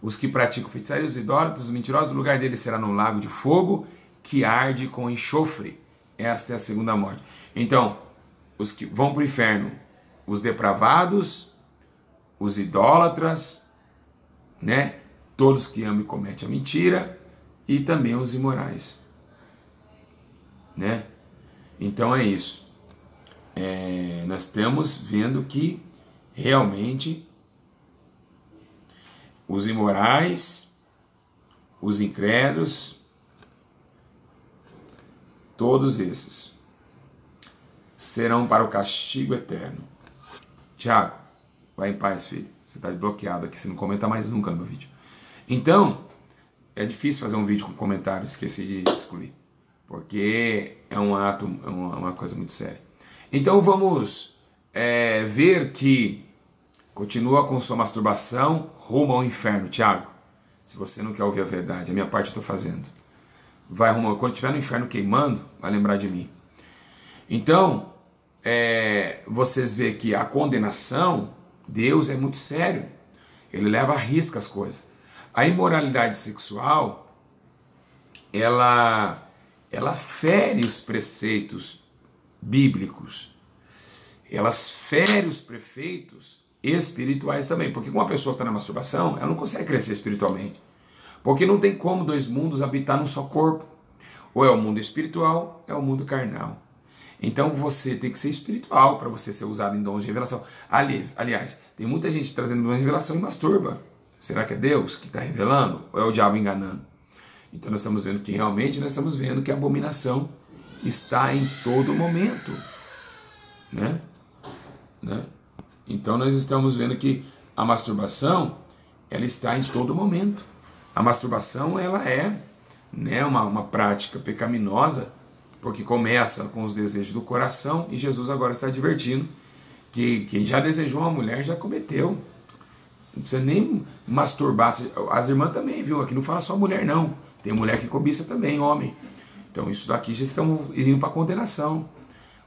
os que praticam feitiçaria, os idólatras, os mentirosos, o lugar deles será no lago de fogo que arde com enxofre. Essa é a segunda morte. Então, os que vão para o inferno, os depravados, os idólatras, né? Todos que amam e cometem a mentira, e também os imorais, né? Então é isso. Nós estamos vendo que realmente os imorais, os incrédulos, todos esses serão para o castigo eterno. Tiago, vai em paz, filho. Você está desbloqueado aqui, você não comenta mais nunca no meu vídeo. Então, é difícil fazer um vídeo com comentário, esqueci de excluir, porque é um ato, é uma coisa muito séria. Então vamos ver que continua com sua masturbação rumo ao inferno, Tiago. Se você não quer ouvir a verdade, a minha parte eu estou fazendo. vai arrumar. Quando estiver no inferno queimando, vai lembrar de mim. Então, vocês veem que a condenação, Deus é muito sério. Ele leva a risca as coisas. A imoralidade sexual, ela fere os preceitos bíblicos. Elas ferem os preceitos espirituais também. Porque quando uma pessoa está na masturbação, ela não consegue crescer espiritualmente. Porque não tem como dois mundos habitar num só corpo. Ou é o mundo espiritual, é o mundo carnal. Então você tem que ser espiritual para você ser usado em dons de revelação. Aliás, tem muita gente trazendo dons de revelação e masturba. Será que é Deus que está revelando? Ou é o diabo enganando? Então nós estamos vendo que realmente nós estamos vendo que a abominação está em todo momento. Né? Então nós estamos vendo que a masturbação, ela está em todo momento. A masturbação, ela é, né, uma prática pecaminosa, porque começa com os desejos do coração, e Jesus agora está advertindo que quem já desejou uma mulher já cometeu. Não precisa nem masturbar. As irmãs também, viu? Aqui não fala só mulher, não. Tem mulher que cobiça também, homem. Então isso daqui já estão indo para condenação.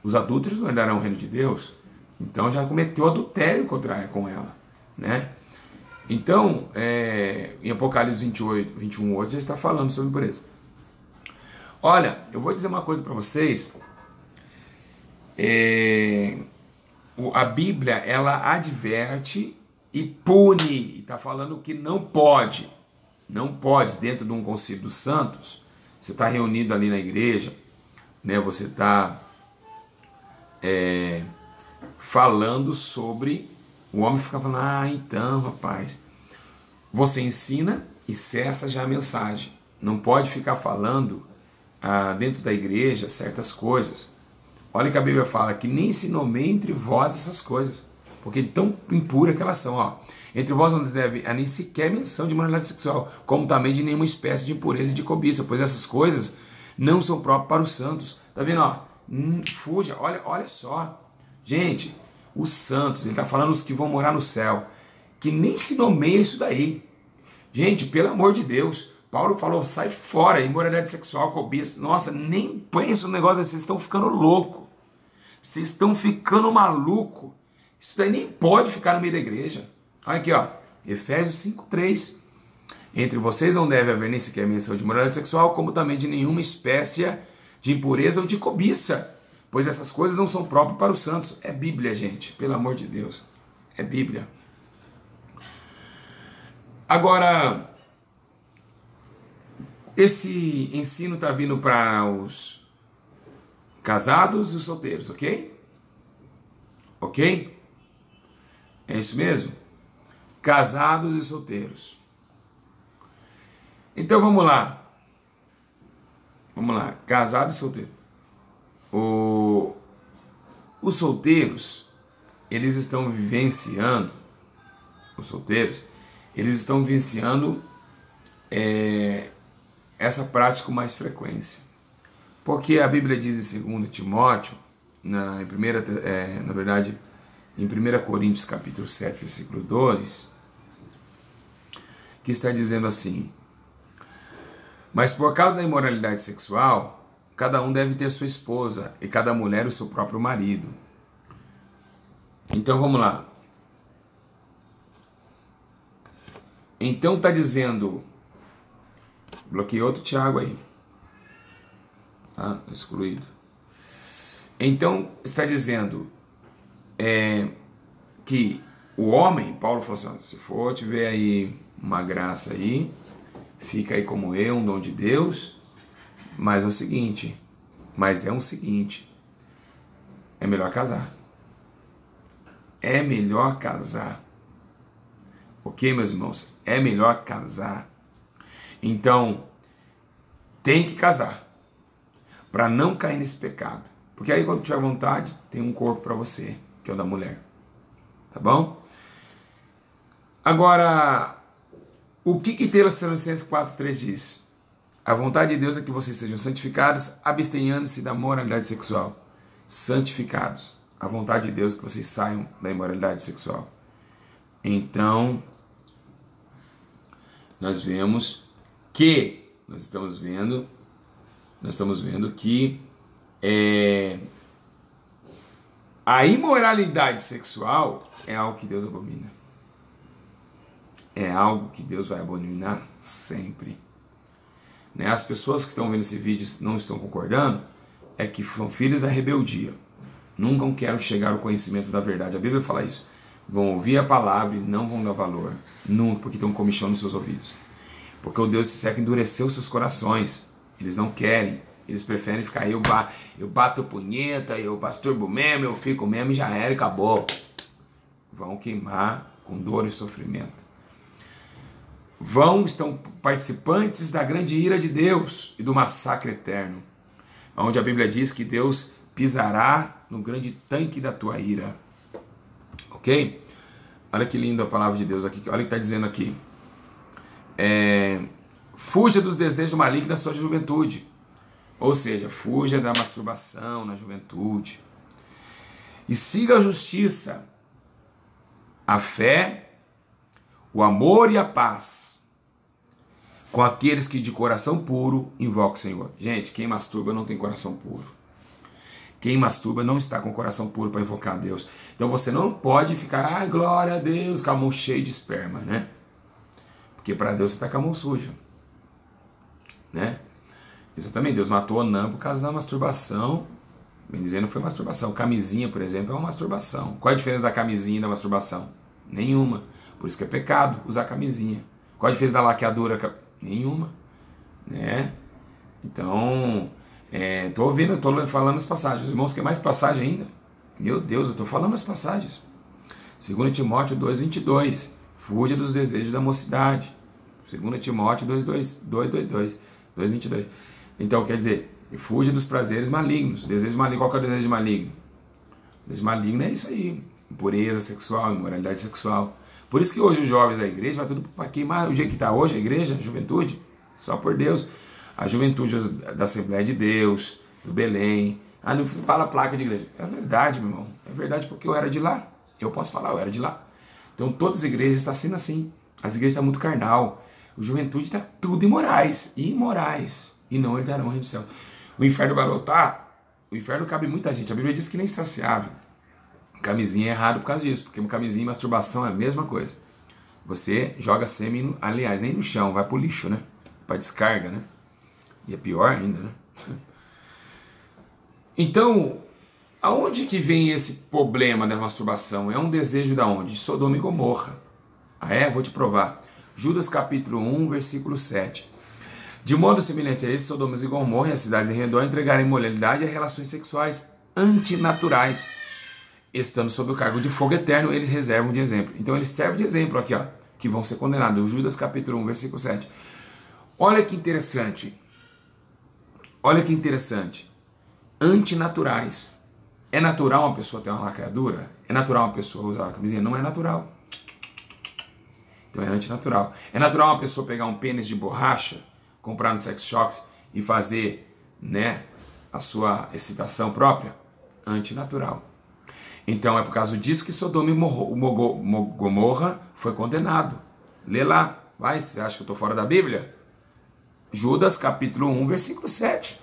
Os adúlteros não herdarão o reino de Deus. Então já cometeu adultério com ela, né? Então, em Apocalipse 28, 21, 8, já está falando sobre pureza. Olha, eu vou dizer uma coisa para vocês. A Bíblia, ela adverte e pune. E está falando que não pode. Não pode, dentro de um concílio dos santos, você está reunido ali na igreja, né, você está falando sobre... O homem fica falando, então, rapaz, você ensina e cessa já a mensagem. Não pode ficar falando dentro da igreja certas coisas. Olha que a Bíblia fala que nem se nomeia entre vós essas coisas, porque tão impura que elas são. Ó. Entre vós não deve nem sequer menção de moralidade sexual, como também de nenhuma espécie de impureza e de cobiça, pois essas coisas não são próprias para os santos. Tá vendo? Ó? Fuja, olha só. Gente, os santos, ele está falando os que vão morar no céu, que nem se nomeia isso daí. Gente, pelo amor de Deus, Paulo falou, sai fora, imoralidade sexual, cobiça. Nossa, nem pensa no negócio, vocês estão ficando louco. Vocês estão ficando maluco. Isso daí nem pode ficar no meio da igreja. Olha aqui, ó, Efésios 5:3. Entre vocês não deve haver nem sequer menção de imoralidade sexual, como também de nenhuma espécie de impureza ou de cobiça, pois essas coisas não são próprias para os santos. É Bíblia, gente, pelo amor de Deus. É Bíblia. Agora, esse ensino está vindo para os casados e os solteiros, ok? Ok? É isso mesmo? Casados e solteiros. Então vamos lá. Vamos lá, casado e solteiro. Os solteiros, eles estão vivenciando, os solteiros, eles estão vivenciando essa prática com mais frequência. Porque a Bíblia diz em 2 Timóteo, na verdade, em 1 Coríntios capítulo 7, versículo 2, que está dizendo assim: mas por causa da imoralidade sexual, cada um deve ter sua esposa e cada mulher o seu próprio marido. Então vamos lá. Então está dizendo, bloqueei outro Tiago aí, tá? Excluído. Então está dizendo que o homem, Paulo falou assim, se for tiver aí uma graça aí, fica aí como eu, um dom de Deus, mas é um seguinte, é melhor casar. É melhor casar. Ok, meus irmãos? É melhor casar. Então, tem que casar, para não cair nesse pecado. Porque aí quando tiver vontade, tem um corpo para você, que é o da mulher. Tá bom? Agora, o que Tessalonicenses 4:3 diz? A vontade de Deus é que vocês sejam santificados, abstenhando-se da moralidade sexual. Santificados. A vontade de Deus é que vocês saiam da imoralidade sexual. Então, nós estamos vendo nós estamos vendo que a imoralidade sexual é algo que Deus abomina. É algo que Deus vai abominar sempre. Né? As pessoas que estão vendo esse vídeo não estão concordando, é que são filhos da rebeldia. Nunca querem chegar ao conhecimento da verdade. A Bíblia fala isso. Vão ouvir a palavra e não vão dar valor. Nunca, porque estão comichão nos seus ouvidos. Porque o Deus desse século endureceu seus corações. Eles não querem. Eles preferem ficar aí, eu bato punheta, eu masturbo mesmo, eu fico mesmo e já era e acabou. Vão queimar com dor e sofrimento. Estão participantes da grande ira de Deus e do massacre eterno. Onde a Bíblia diz que Deus pisará no grande tanque da tua ira. Ok? Olha que linda a palavra de Deus aqui. Olha o que está dizendo aqui. Fuja dos desejos malignos da sua juventude. Ou seja, fuja da masturbação na juventude. E siga a justiça, a fé, o amor e a paz com aqueles que de coração puro invocam o Senhor. Gente, quem masturba não tem coração puro. Quem masturba não está com o coração puro para invocar a Deus. Então você não pode ficar, glória a Deus, com a mão cheia de esperma, né? Porque para Deus você está com a mão suja. Né? Exatamente, Deus matou Onã por causa da masturbação. Bem dizendo, foi masturbação. Camisinha, por exemplo, é uma masturbação. Qual é a diferença da camisinha e da masturbação? Nenhuma. Por isso que é pecado usar camisinha. Qual a diferença da laqueadura? Nenhuma. Né? Então, tô ouvindo, tô falando as passagens. Os irmãos querem mais passagem ainda? Meu Deus, eu tô falando as passagens. 2 Timóteo 2:22. Fuja dos desejos da mocidade. 2 Timóteo 2:22. Então, quer dizer, fuja dos prazeres malignos. Desejo maligno, qual que é o desejo maligno? O desejo maligno é isso aí. Impureza sexual, imoralidade sexual. Por isso que hoje os jovens da igreja vai tudo para queimar. O jeito que está hoje a igreja, a juventude, só por Deus. A juventude da Assembleia de Deus, do Belém. Não fala placa de igreja. É verdade, meu irmão. É verdade porque eu era de lá. Eu posso falar, eu era de lá. Então todas as igrejas estão sendo assim. As igrejas estão muito carnal. A juventude está tudo imorais. E não herdarão o reino do céu. O inferno vai lotar. O inferno cabe muita gente. A Bíblia diz que nem saciável. Camisinha é errado por causa disso. Porque camisinha e masturbação é a mesma coisa. Você joga sêmen, aliás, nem no chão. Vai pro lixo, né? Pra descarga, né? E é pior ainda, né? Então, aonde que vem esse problema da masturbação? É um desejo da onde? De Sodoma e Gomorra. Vou te provar. Judas capítulo 1, versículo 7. De modo semelhante a esse, Sodoma e Gomorra e as cidades em redor entregaram imoralidade a relações sexuais antinaturais. Estando sob o cargo de fogo eterno, eles reservam de exemplo. Então eles servem de exemplo aqui, ó, que vão ser condenados. Judas capítulo 1, versículo 7. Olha que interessante. Olha que interessante. Antinaturais. É natural uma pessoa ter uma laqueadura? É natural uma pessoa usar uma camisinha? Não é natural. Então é antinatural. É natural uma pessoa pegar um pênis de borracha, comprar no sex shops e fazer, né, a sua excitação própria? Antinatural. Então é por causa disso que Sodoma e Gomorra foi condenado. Lê lá. Vai, você acha que eu estou fora da Bíblia? Judas capítulo 1, versículo 7.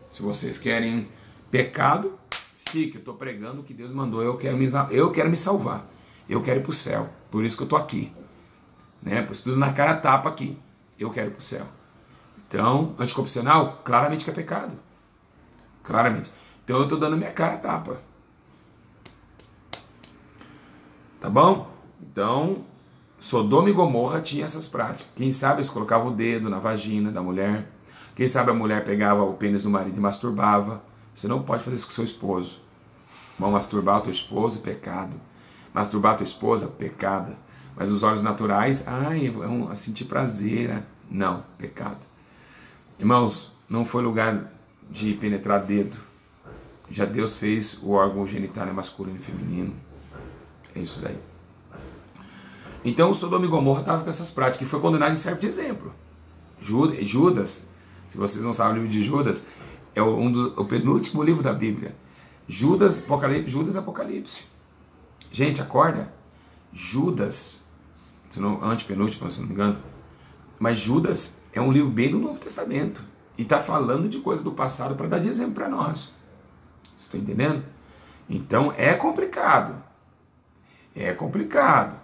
Se vocês querem pecado, fique. Eu estou pregando o que Deus mandou. Eu quero me salvar. Eu quero ir para o céu. Por isso que eu estou aqui. Né? Por isso tudo na cara tapa aqui. Eu quero ir para o céu. Então, anticoncepcional, claramente que é pecado. Claramente. Então eu estou dando minha cara tapa. Tá bom? Então, Sodoma e Gomorra tinha essas práticas. Quem sabe eles colocavam o dedo na vagina da mulher. Quem sabe a mulher pegava o pênis do marido e masturbava. Você não pode fazer isso com seu esposo. Bom, masturbar o teu esposo, pecado. Masturbar a tua esposa, pecado. Mas os olhos naturais, sentir prazer. Não, pecado. Irmãos, não foi lugar de penetrar dedo. Já Deus fez o órgão genital masculino e feminino. É isso daí. Então o Sodoma e Gomorra estava com essas práticas e foi condenado e serve de exemplo. Judas, se vocês não sabem o livro de Judas, é o penúltimo livro da Bíblia. Judas, Apocalipse. Gente, acorda. Judas, antepenúltimo, se não me engano. Mas Judas é um livro bem do Novo Testamento. E está falando de coisa do passado para dar de exemplo para nós. Vocês estão entendendo? Então é complicado. É complicado.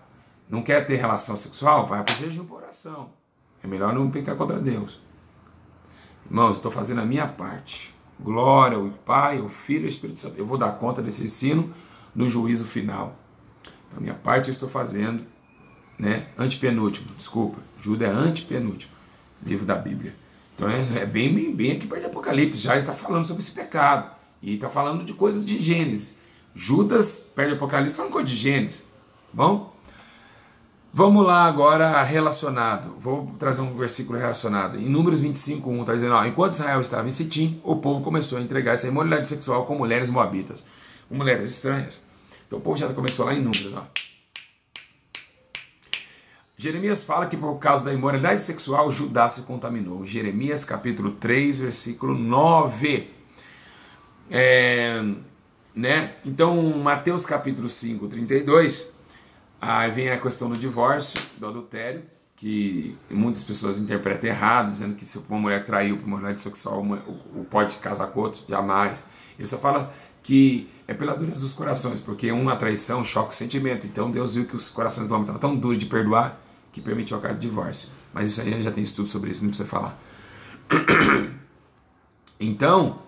Não quer ter relação sexual? Vai para o jejum por oração. É melhor não pecar contra Deus. Irmãos, estou fazendo a minha parte. Glória ao Pai, ao Filho e ao Espírito Santo. Eu vou dar conta desse ensino no juízo final. Então, a minha parte eu estou fazendo, né? Antepenúltimo, desculpa. Judas é antepenúltimo livro da Bíblia. Então é bem aqui perto de Apocalipse. Já está falando sobre esse pecado. E está falando de coisas de Gênesis. Judas, perto de Apocalipse, falando coisa de Gênesis. Bom? Vamos lá agora relacionado. Vou trazer um versículo relacionado. Em Números 25:1 está dizendo, enquanto Israel estava em Sitim, o povo começou a entregar essa imoralidade sexual com mulheres moabitas, com mulheres estranhas. Então o povo já começou lá em Números. Jeremias fala que por causa da imoralidade sexual, Judá se contaminou. Jeremias capítulo 3, versículo 9. Então, Mateus capítulo 5, 32... Aí vem a questão do divórcio, do adultério, que muitas pessoas interpretam errado, dizendo que se uma mulher traiu por imoralidade sexual, pode casar com outro, jamais. Ele só fala que é pela dureza dos corações, porque uma traição choca o sentimento. Então Deus viu que os corações do homem estavam tão duros de perdoar que permitiu a cara de divórcio. Mas isso aí já tem estudo sobre isso, não precisa falar. Então,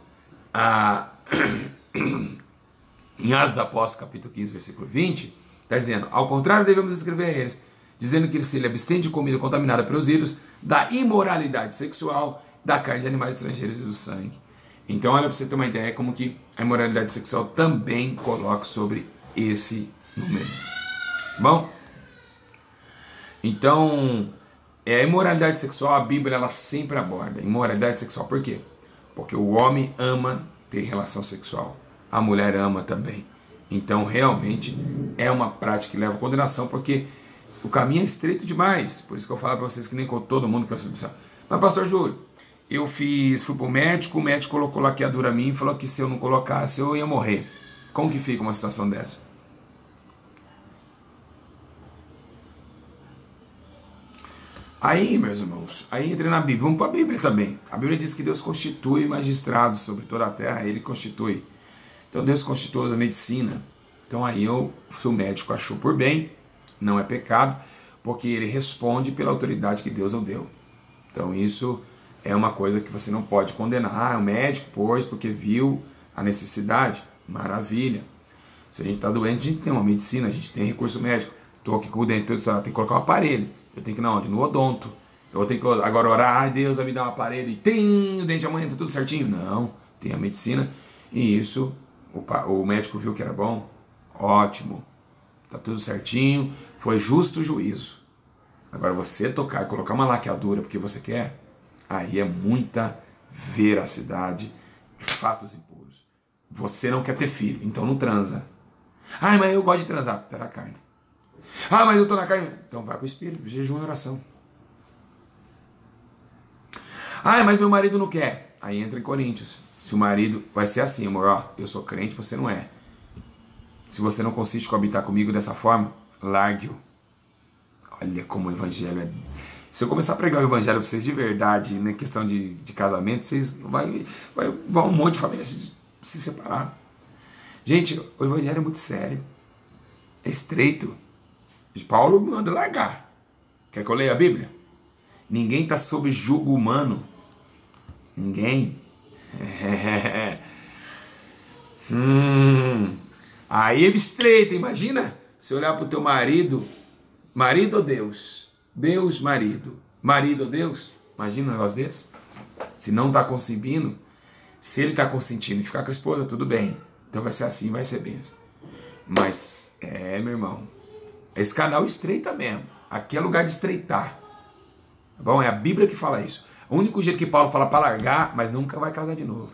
em Atos dos Apóstolos, capítulo 15, versículo 20... está dizendo, ao contrário, devemos escrever a eles, dizendo que se ele abstém de comida contaminada pelos ídolos, da imoralidade sexual, da carne de animais estrangeiros e do sangue. Então, olha, para você ter uma ideia, como que a imoralidade sexual também coloca sobre esse número. Bom? Então, a imoralidade sexual, a Bíblia, ela sempre aborda. Imoralidade sexual, por quê? Porque o homem ama ter relação sexual. A mulher ama também. Então, realmente, é uma prática que leva à condenação, porque o caminho é estreito demais. Por isso que eu falo para vocês que nem com todo mundo com essa opção. Mas, pastor Júlio, eu fui para o médico colocou laqueadura a mim e falou que se eu não colocasse, eu ia morrer. Como que fica uma situação dessa? Aí, meus irmãos, aí entrei na Bíblia. Vamos para a Bíblia também. A Bíblia diz que Deus constitui magistrados sobre toda a terra, Ele constitui. Então Deus constituiu a medicina. Então aí se o médico achou por bem, não é pecado, porque ele responde pela autoridade que Deus o deu. Então isso é uma coisa que você não pode condenar. O médico pôs porque viu a necessidade. Maravilha. Se a gente está doente, a gente tem uma medicina, a gente tem recurso médico. Estou aqui com o dente, tem que colocar um aparelho. Eu tenho que ir na onde? No odonto. Eu tenho que agora orar, ai Deus vai me dar um aparelho e tem o dente amanhã, está tudo certinho? Não, tem a medicina e isso... O médico viu que era bom, ótimo, tá tudo certinho, foi justo o juízo. Agora você tocar e colocar uma laqueadura porque você quer, aí é muita veracidade, fatos impuros. Você não quer ter filho, então não transa. Mas eu gosto de transar, pera a carne. Mas eu tô na carne, então vai pro espírito, jejum e oração. Mas meu marido não quer, aí entra em Coríntios. Se o marido vai ser assim, amor, eu sou crente, você não é. Se você não consiste coabitar comigo dessa forma, largue-o. Olha como o evangelho é... Se eu começar a pregar o evangelho para vocês de verdade, na questão de casamento, vocês vai um monte de família se separar. Gente, o evangelho é muito sério. É estreito. Paulo manda largar. Quer que eu leia a Bíblia? Ninguém está sob jugo humano. Ninguém. Aí é estreita, imagina você olhar para o teu marido ou Deus? Deus, marido ou Deus? Imagina um negócio desse. Se não está concebindo, se ele está consentindo e ficar com a esposa, tudo bem, então vai ser assim, vai ser bem. Mas meu irmão, esse canal estreita mesmo. Aqui é lugar de estreitar, tá bom? É a Bíblia que fala isso. O único jeito que Paulo fala para largar, mas nunca vai casar de novo.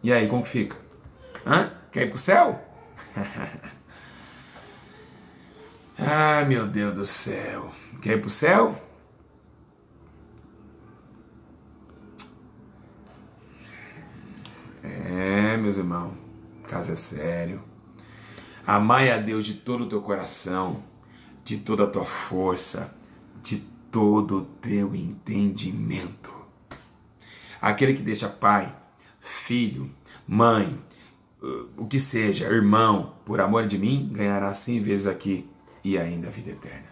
E aí, como que fica? Quer ir pro céu? Ai, meu Deus do céu. Quer ir pro céu? Meus irmãos, o caso é sério. Amai a Deus de todo o teu coração, de toda a tua força, de todo o teu entendimento. Aquele que deixa pai, filho, mãe, o que seja, irmão, por amor de mim, ganhará 100 vezes aqui e ainda a vida eterna.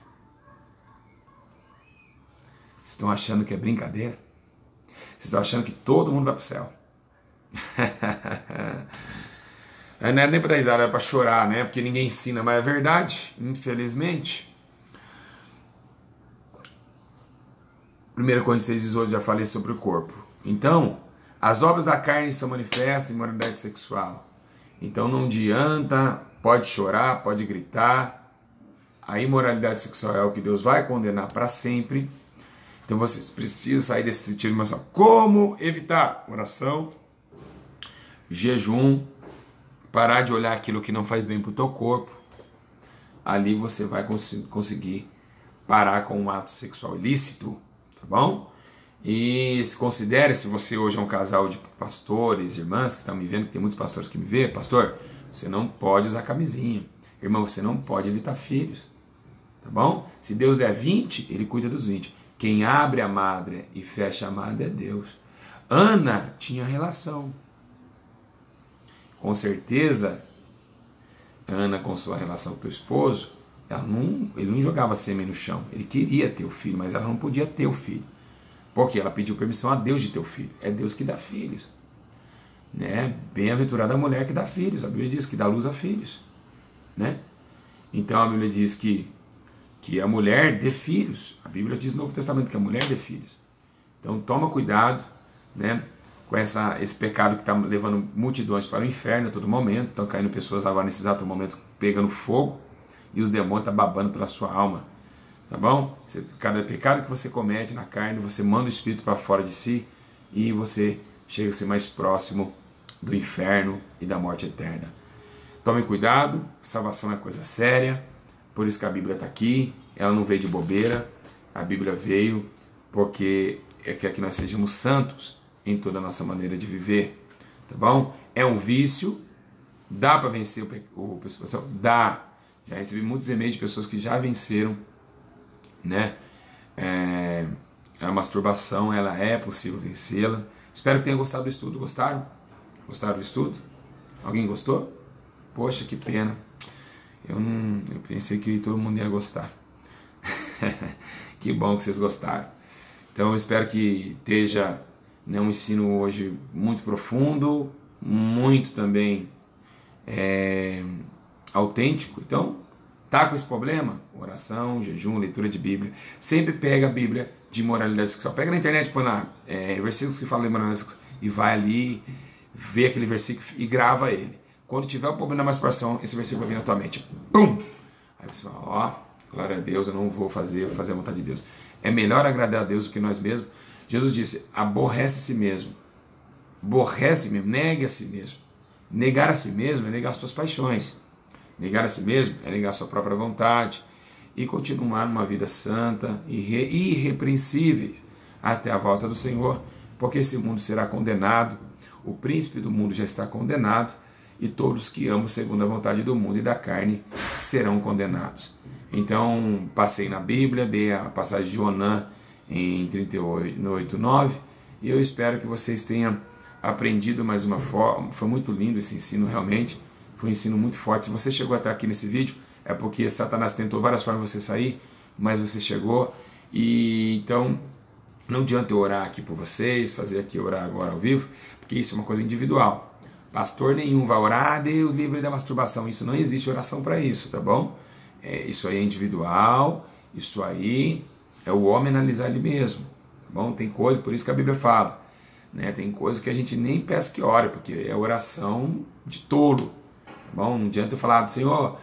Vocês estão achando que é brincadeira? Vocês estão achando que todo mundo vai para o céu? Não é nem para dar risada, é para chorar, né? Porque ninguém ensina, mas é verdade, infelizmente. 1 Coríntios 6,18 já falei sobre o corpo. Então, as obras da carne são manifestas em imoralidade sexual. Então não adianta, pode chorar, pode gritar. A imoralidade sexual é o que Deus vai condenar para sempre. Então vocês precisam sair desse sentido de emoção. Como evitar? Oração, jejum, parar de olhar aquilo que não faz bem para o teu corpo. Ali você vai conseguir parar com um ato sexual ilícito, tá bom? E se considere, se você hoje é um casal de pastores, irmãs que estão me vendo, que tem muitos pastores que me vê, pastor, você não pode usar camisinha. Irmão, você não pode evitar filhos, tá bom? Se Deus der 20, ele cuida dos 20. Quem abre a madre e fecha a madre é Deus. Ana tinha relação. Com certeza, Ana, com sua relação com o esposo, ele não jogava sêmen no chão. Ele queria ter o filho, mas ela não podia ter o filho. Porque ela pediu permissão a Deus de ter o filho. É Deus que dá filhos. Né? Bem-aventurada a mulher que dá filhos. A Bíblia diz que dá luz a filhos. Né? Então a Bíblia diz que a mulher dê filhos. A Bíblia diz no Novo Testamento que a mulher dê filhos. Então toma cuidado, né, com esse pecado que está levando multidões para o inferno a todo momento. Estão caindo pessoas agora nesse exato momento pegando fogo e os demônios estão babando pela sua alma. Tá bom? Cada pecado que você comete na carne, você manda o espírito para fora de si e você chega a ser mais próximo do inferno e da morte eterna. Tome cuidado, salvação é coisa séria, por isso que a Bíblia está aqui, ela não veio de bobeira, a Bíblia veio porque quer que nós sejamos santos em toda a nossa maneira de viver, tá bom? É um vício, dá para vencer o pessoal? Dá. Já recebi muitos e-mails de pessoas que já venceram, né? A masturbação, ela é possível vencê-la. Espero que tenham gostado do estudo. Gostaram? Gostaram do estudo? Alguém gostou? Poxa, que pena. Eu pensei que todo mundo ia gostar. Que bom que vocês gostaram. Então eu espero que esteja, né, um ensino hoje muito profundo, muito também autêntico. Então, tá com esse problema? Oração, jejum, leitura de Bíblia. Sempre pega a Bíblia de moralidade sexual. Pega na internet, põe lá versículos que falam de moralidade sexual e vai ali, vê aquele versículo e grava ele. Quando tiver o problema da masturbação, esse versículo vai vir na tua mente. Pum! Aí você fala, ó, glória a Deus, eu não vou fazer a vontade de Deus. É melhor agradar a Deus do que nós mesmos. Jesus disse, aborrece a si mesmo. Aborrece mesmo, negue a si mesmo. Negar a si mesmo é negar as suas paixões. Negar a si mesmo é negar a sua própria vontade e continuar numa vida santa e irrepreensível até a volta do Senhor, porque esse mundo será condenado, o príncipe do mundo já está condenado e todos que amam segundo a vontade do mundo e da carne serão condenados. Então, passei na Bíblia, dei a passagem de Onã em 38:9 e eu espero que vocês tenham aprendido mais uma forma. Foi muito lindo esse ensino, realmente. Foi um ensino muito forte. Se você chegou até aqui nesse vídeo, é porque Satanás tentou várias formas de você sair, mas você chegou. E então, não adianta eu orar aqui por vocês, fazer aqui orar agora ao vivo, porque isso é uma coisa individual. Pastor nenhum vai orar, Deus livre da masturbação. Isso não existe oração para isso, tá bom? Isso aí é individual, isso aí é o homem analisar ele mesmo, tá bom? Tem coisa, por isso que a Bíblia fala, né? Tem coisa que a gente nem peça que ore, porque é oração de tolo. Bom, não adianta eu falar, Senhor,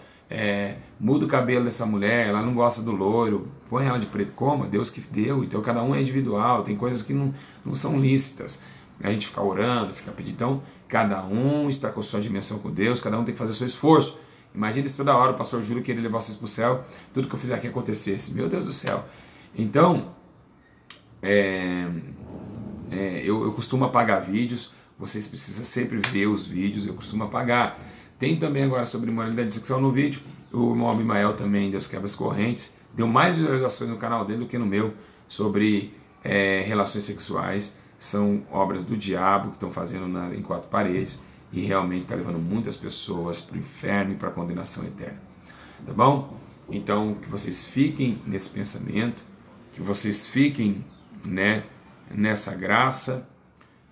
muda o cabelo dessa mulher, ela não gosta do loiro, põe ela de preto. Como? Deus que deu, então cada um é individual, tem coisas que não são lícitas. A gente fica orando, fica pedindo, então cada um está com a sua dimensão com Deus, cada um tem que fazer o seu esforço. Imagina se toda hora o pastor Júlio queria levar vocês para o céu, tudo que eu fizer aqui acontecesse, meu Deus do céu. Então, eu costumo apagar vídeos, vocês precisam sempre ver os vídeos, eu costumo apagar. Tem também agora sobre moralidade sexual no vídeo, o irmão Abimael também, Deus quebra as correntes, deu mais visualizações no canal dele do que no meu, sobre relações sexuais. são obras do diabo que estão fazendo em quatro paredes e realmente está levando muitas pessoas para o inferno e para a condenação eterna. Tá bom? Então, que vocês fiquem nesse pensamento, que vocês fiquem, né, nessa graça,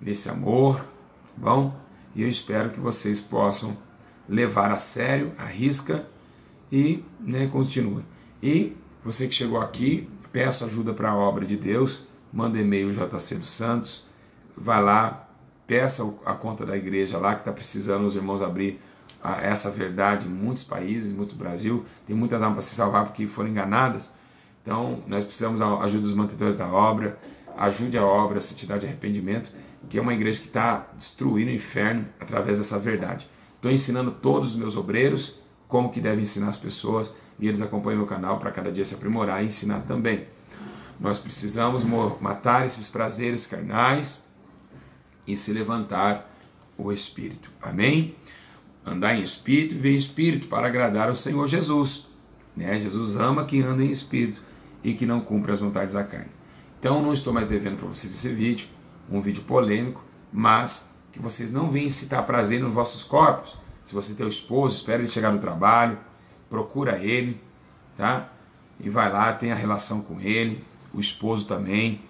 nesse amor, tá bom? E eu espero que vocês possam levar a sério, a risca e, né, continue. E você que chegou aqui, peço ajuda para a obra de Deus, manda e-mail JC dos Santos, vai lá, peça a conta da igreja lá que está precisando os irmãos abrir essa verdade em muitos países, muito Brasil, tem muitas almas para se salvar porque foram enganadas. Então nós precisamos da ajuda dos mantedores da obra, ajude a obra, a santidade e arrependimento, que é uma igreja que está destruindo o inferno através dessa verdade. Estou ensinando todos os meus obreiros como que devem ensinar as pessoas e eles acompanham meu canal para cada dia se aprimorar e ensinar também. Nós precisamos matar esses prazeres carnais e se levantar o Espírito. Amém? Andar em Espírito e ver em Espírito para agradar ao Senhor Jesus. Né? Jesus ama quem anda em Espírito e que não cumpre as vontades da carne. Então não estou mais devendo para vocês esse vídeo, um vídeo polêmico, mas que vocês não venham citar prazer nos vossos corpos. Se você tem o esposo, espera ele chegar do trabalho, procura ele, tá? E vai lá, tenha relação com ele, o esposo também.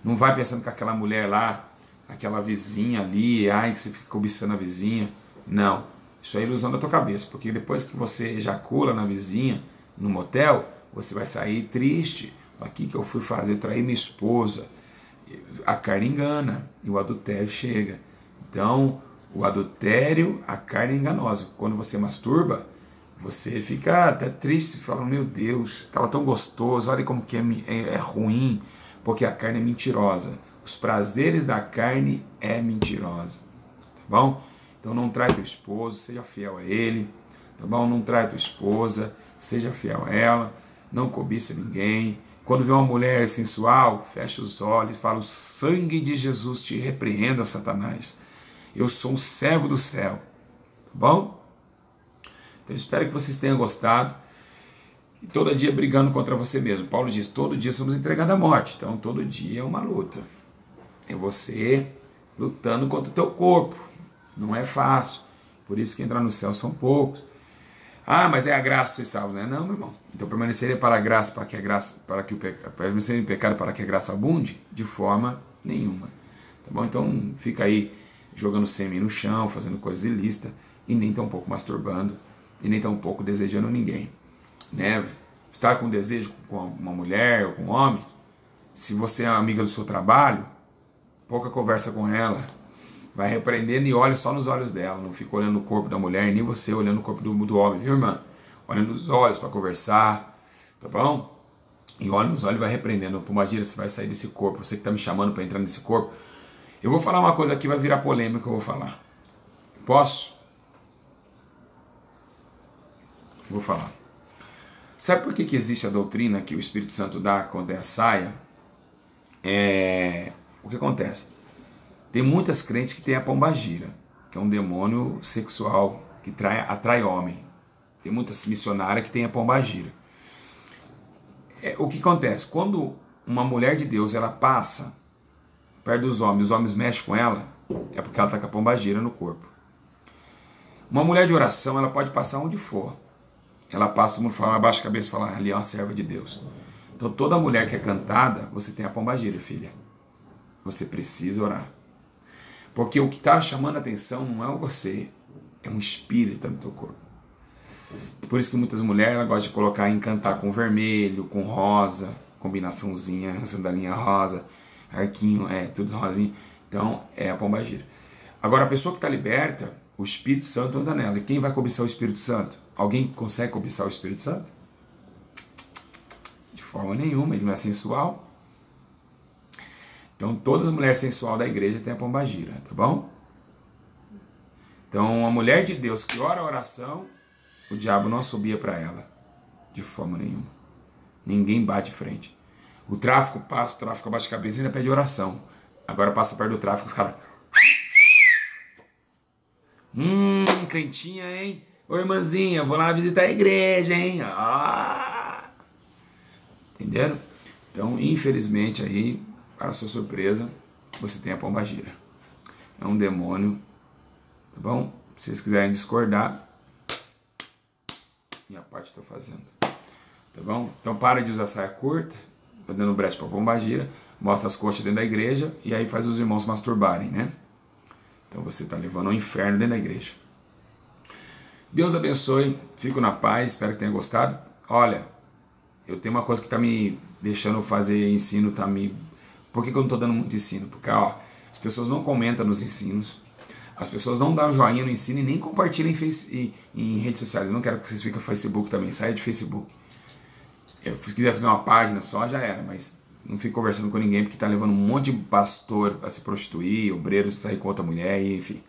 Não vai pensando que aquela mulher lá, aquela vizinha ali, ai, que você fica cobiçando a vizinha. Não, isso é ilusão da tua cabeça, porque depois que você ejacula na vizinha, no motel, você vai sair triste. O que eu fui fazer? Trair minha esposa. A carne engana e o adultério chega. Então, o adultério, a carne é enganosa. Quando você masturba, você fica até triste, falando, meu Deus, estava tão gostoso, olha como que é ruim, porque a carne é mentirosa. Os prazeres da carne é mentirosa, tá bom? Então não trai teu esposo, seja fiel a ele, tá bom? Não trai tua esposa, seja fiel a ela, não cobiça ninguém. Quando vê uma mulher sensual, fecha os olhos e fala, o sangue de Jesus te repreenda, Satanás. Eu sou um servo do céu, tá bom? Então espero que vocês tenham gostado. E todo dia brigando contra você mesmo. Paulo diz, todo dia somos entregados à morte. Então todo dia é uma luta. É você lutando contra o teu corpo. Não é fácil. Por isso que entrar no céu são poucos. Ah, mas é a graça que salvo, né? Não, meu irmão. Então permaneceria para a graça, permanecer em pecado para que a graça abunde? De forma nenhuma. Tá bom? Então fica aí jogando sêmen no chão, fazendo coisas ilícitas, e nem tão pouco masturbando, e nem tão pouco desejando ninguém. Né? Estar com desejo com uma mulher ou com um homem, se você é amiga do seu trabalho, pouca conversa com ela, vai repreendendo e olha só nos olhos dela, não fica olhando o corpo da mulher, nem você olhando o corpo do homem, viu, irmã? Olha nos olhos para conversar, tá bom? E olha nos olhos e vai repreendendo. Pombagira, você vai sair desse corpo, você que está me chamando para entrar nesse corpo. Eu vou falar uma coisa aqui, vai virar polêmica, eu vou falar. Posso? Vou falar. Sabe por que existe a doutrina que o Espírito Santo dá quando é a saia? O que acontece? Tem muitas crentes que têm a pombagira, que é um demônio sexual que atrai homem. Tem muitas missionárias que têm a pombagira. O que acontece? Quando uma mulher de Deus ela passa perto dos homens, os homens mexem com ela, é porque ela está com a pombagira no corpo. Uma mulher de oração, ela pode passar onde for. Ela passa, todo mundo fala, abaixa a cabeça e fala, ali é uma serva de Deus. Então toda mulher que é cantada, você tem a pombagira, filha. Você precisa orar. Porque o que está chamando a atenção não é você, é um espírito no teu corpo. Por isso que muitas mulheres ela gostam de colocar, encantar com vermelho, com rosa, combinaçãozinha, sandalinha rosa, arquinho, tudo rosinho. Então é a pombagira. Agora a pessoa que está liberta, o Espírito Santo anda nela. E quem vai cobiçar o Espírito Santo? Alguém consegue cobiçar o Espírito Santo? De forma nenhuma, ele não é sensual. Então todas as mulheres sensuais da igreja têm a pombagira, tá bom? Então a mulher de Deus que ora a oração, o diabo não assobia para ela, de forma nenhuma. Ninguém bate de frente. O tráfico passa, o tráfico abaixa a cabeça e ainda pede oração. Agora passa perto do tráfico, os caras... Crentinha, hein? Ô irmãzinha, vou lá visitar a igreja, hein? Entenderam? Então, infelizmente aí, para sua surpresa, você tem a pombagira. É um demônio, tá bom? Se vocês quiserem discordar, minha parte estou fazendo, tá bom? Então para de usar saia curta, dando brecha para pombagira, mostra as coxas dentro da igreja e aí faz os irmãos masturbarem, né? Então você está levando ao inferno dentro da igreja. Deus abençoe, fico na paz, espero que tenha gostado. Olha, eu tenho uma coisa que está me deixando fazer ensino, Por que eu não estou dando muito ensino? Porque ó, as pessoas não comentam nos ensinos, as pessoas não dão joinha no ensino e nem compartilham em redes sociais. Eu não quero que vocês fiquem no Facebook também, saia de Facebook. Se quiser fazer uma página só, já era, mas não fique conversando com ninguém porque está levando um monte de pastor a se prostituir, obreiros a sair com outra mulher, e, enfim.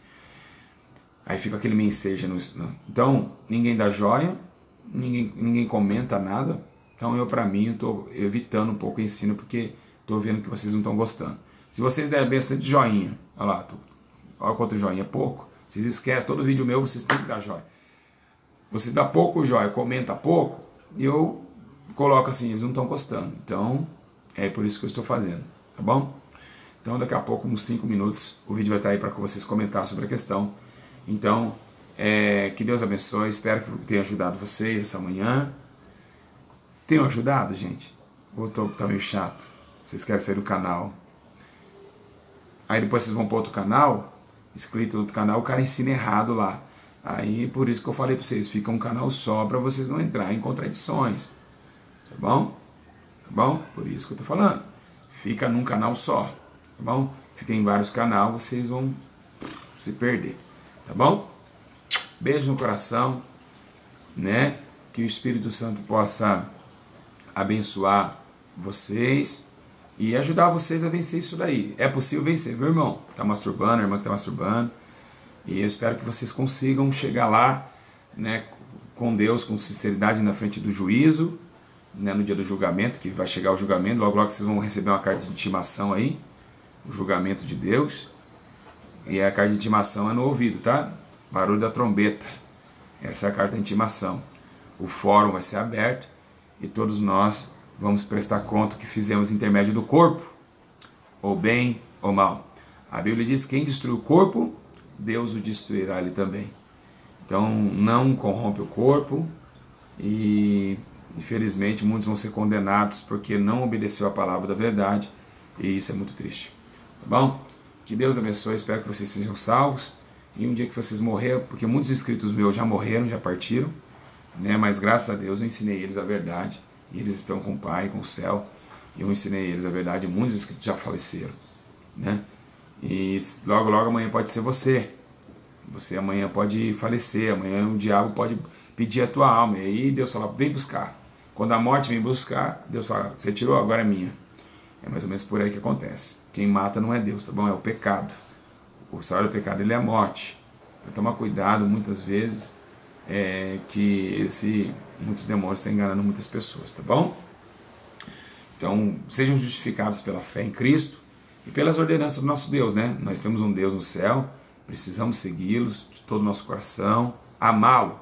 Aí fica aquele mensaje no... Então, ninguém dá joia, ninguém comenta nada. Então, pra mim, estou evitando um pouco o ensino porque estou vendo que vocês não estão gostando. Se vocês derem bastante joinha, olha lá, olha quanto joinha é pouco, vocês esquecem, todo vídeo meu vocês têm que dar joia. Vocês dão pouco joia, comenta pouco, e eu coloco assim, eles não estão gostando. Então, é por isso que eu estou fazendo, tá bom? Então, daqui a pouco, uns 5 minutos, o vídeo vai estar aí para vocês comentar sobre a questão. Então, que Deus abençoe, espero que tenha ajudado vocês essa manhã. Tenham ajudado, gente? Ou tá meio chato? Vocês querem sair do canal? Aí depois vocês vão para outro canal, inscrito no outro canal, o cara ensina errado lá. Aí por isso que eu falei para vocês, fica um canal só para vocês não entrarem em contradições. Tá bom? Tá bom? Por isso que eu tô falando. Fica num canal só. Tá bom? Fica em vários canais, vocês vão se perder. Tá bom? Beijo no coração, né? Que o Espírito Santo possa abençoar vocês e ajudar vocês a vencer isso daí. É possível vencer, viu, irmão? Tá masturbando, a irmã que tá masturbando. E eu espero que vocês consigam chegar lá, né, com Deus, com sinceridade na frente do juízo, né, no dia do julgamento, que vai chegar o julgamento. Logo, logo vocês vão receber uma carta de intimação aí, o julgamento de Deus. E a carta de intimação é no ouvido, tá? Barulho da trombeta. Essa é a carta de intimação. O fórum vai ser aberto e todos nós vamos prestar conta que fizemos intermédio do corpo, ou bem ou mal. A Bíblia diz que quem destrui o corpo, Deus o destruirá ali também. Então não corrompe o corpo e infelizmente muitos vão ser condenados porque não obedeceu a palavra da verdade e isso é muito triste. Tá bom? Que Deus abençoe, espero que vocês sejam salvos e um dia que vocês morreram, porque muitos inscritos meus já morreram, já partiram, né? Mas graças a Deus eu ensinei eles a verdade e eles estão com o Pai, com o céu, e eu ensinei eles a verdade, e muitos inscritos já faleceram, né? E logo, logo amanhã pode ser você. Você amanhã pode falecer, amanhã o diabo pode pedir a tua alma. E aí Deus fala, vem buscar. Quando a morte vem buscar, Deus fala, você tirou, agora é minha. É mais ou menos por aí que acontece. Quem mata não é Deus, tá bom? É o pecado. O salário do pecado, ele é a morte. Então toma cuidado, muitas vezes, que muitos demônios estão enganando muitas pessoas, tá bom? Então, sejam justificados pela fé em Cristo e pelas ordenanças do nosso Deus, né? Nós temos um Deus no céu, precisamos segui-los de todo o nosso coração, amá-lo.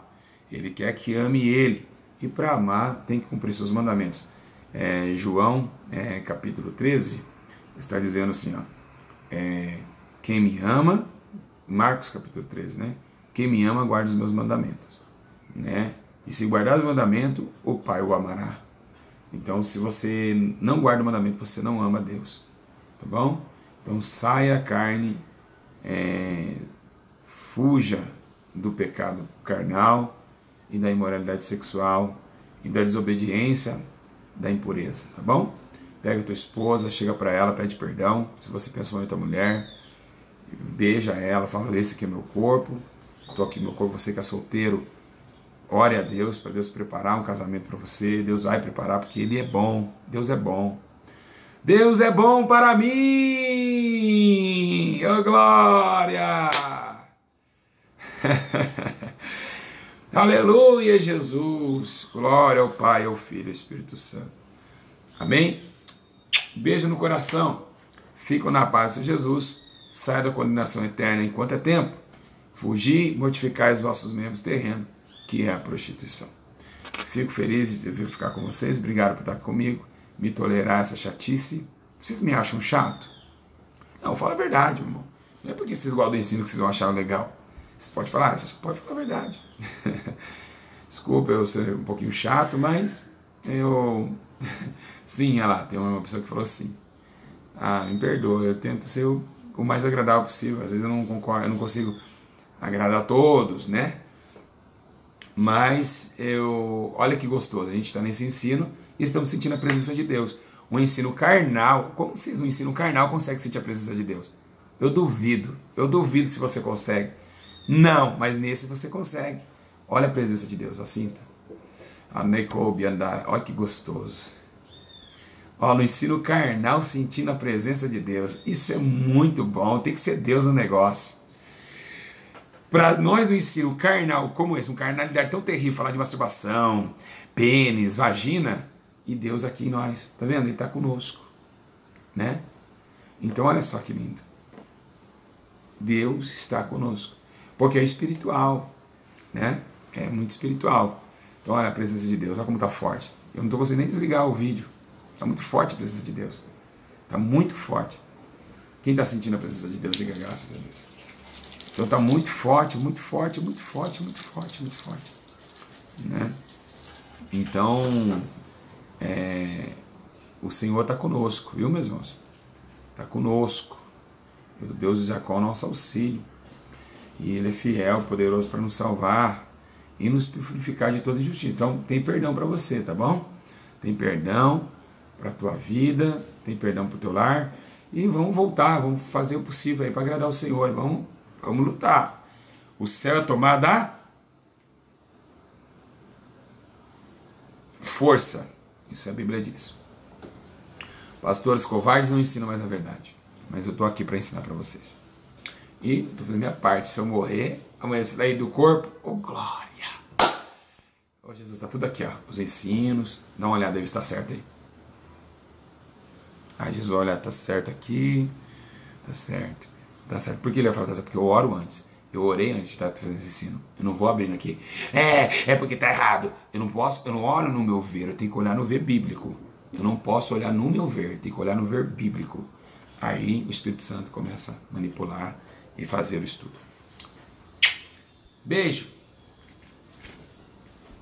Ele quer que ame Ele. E para amar, tem que cumprir seus mandamentos. João, capítulo 13, está dizendo assim, ó, quem me ama, Marcos capítulo 13, né? Quem me ama, guarda os meus mandamentos, né? E se guardar os mandamentos, o Pai o amará. Então, se você não guarda o mandamento, você não ama Deus, tá bom? Então, saia a carne, fuja do pecado carnal e da imoralidade sexual e da desobediência, da impureza, tá bom? Pega a tua esposa, chega para ela, pede perdão, se você pensou em outra mulher, beija ela, fala, esse aqui é meu corpo, tô aqui meu corpo, você que é solteiro, ore a Deus, para Deus preparar um casamento para você, Deus vai preparar porque Ele é bom, Deus é bom. Deus é bom para mim! Oh, glória! Aleluia, Jesus! Glória ao Pai, ao Filho e ao Espírito Santo. Amém? Beijo no coração. Fico na paz de Jesus. Saia da condenação eterna enquanto é tempo. Fugir, mortificar os vossos membros terrenos, que é a prostituição. Fico feliz de vir ficar com vocês. Obrigado por estar comigo. Me tolerar essa chatice. Vocês me acham chato? Não, fala a verdade, meu irmão. Não é porque vocês gostam do ensino que vocês vão achar legal. Você pode falar, você pode falar a verdade. Desculpa eu ser um pouquinho chato, mas eu... Sim, olha lá, tem uma pessoa que falou assim. Ah, me perdoa, eu tento ser o mais agradável possível. Às vezes eu não concordo, eu não consigo agradar a todos, né? Mas olha que gostoso, a gente está nesse ensino e estamos sentindo a presença de Deus. Um ensino carnal, como vocês, um ensino carnal consegue sentir a presença de Deus? Eu duvido se você consegue. Não, mas nesse você consegue. Olha a presença de Deus, ó, sinta. Olha que gostoso. Ó, no ensino carnal, sentindo a presença de Deus. Isso é muito bom, tem que ser Deus no negócio. Para nós, no ensino carnal como esse, uma carnalidade tão terrível, falar de masturbação, pênis, vagina, e Deus aqui em nós, tá vendo? Ele está conosco, né? Então, olha só que lindo. Deus está conosco, porque é espiritual, né? É muito espiritual. Então, olha a presença de Deus, olha como está forte. Eu não estou conseguindo nem desligar o vídeo. Está muito forte a presença de Deus. Está muito forte. Quem está sentindo a presença de Deus, diga graças a Deus. Então está muito forte, muito forte, muito forte, muito forte, muito forte. Né? Então, o Senhor está conosco, viu, meus irmãos? Está conosco. O Deus de Jacó é o nosso auxílio. E Ele é fiel, poderoso para nos salvar e nos purificar de toda injustiça. Então, tem perdão para você, tá bom? Tem perdão para a tua vida, tem perdão para o teu lar. E vamos voltar, vamos fazer o possível aí para agradar o Senhor. Vamos lutar. O céu é tomado a força. Isso a Bíblia diz. Pastores covardes não ensinam mais a verdade. Mas eu estou aqui para ensinar para vocês. E estou fazendo a minha parte. Se eu morrer, amanhã sair do corpo, oh glória! Oh, Jesus, está tudo aqui, ó. Os ensinos. Dá uma olhada, deve estar certo aí. Ah, Jesus, olha, está certo aqui. Está certo. Tá certo. Por que ele vai falar? Tá certo? Porque eu oro antes. Eu orei antes de estar fazendo esse ensino. Eu não vou abrindo aqui. É porque tá errado. Eu não olho no meu ver, eu tenho que olhar no ver bíblico. Eu não posso olhar no meu ver, eu tenho que olhar no ver bíblico. Aí o Espírito Santo começa a manipular e fazer o estudo. Beijo.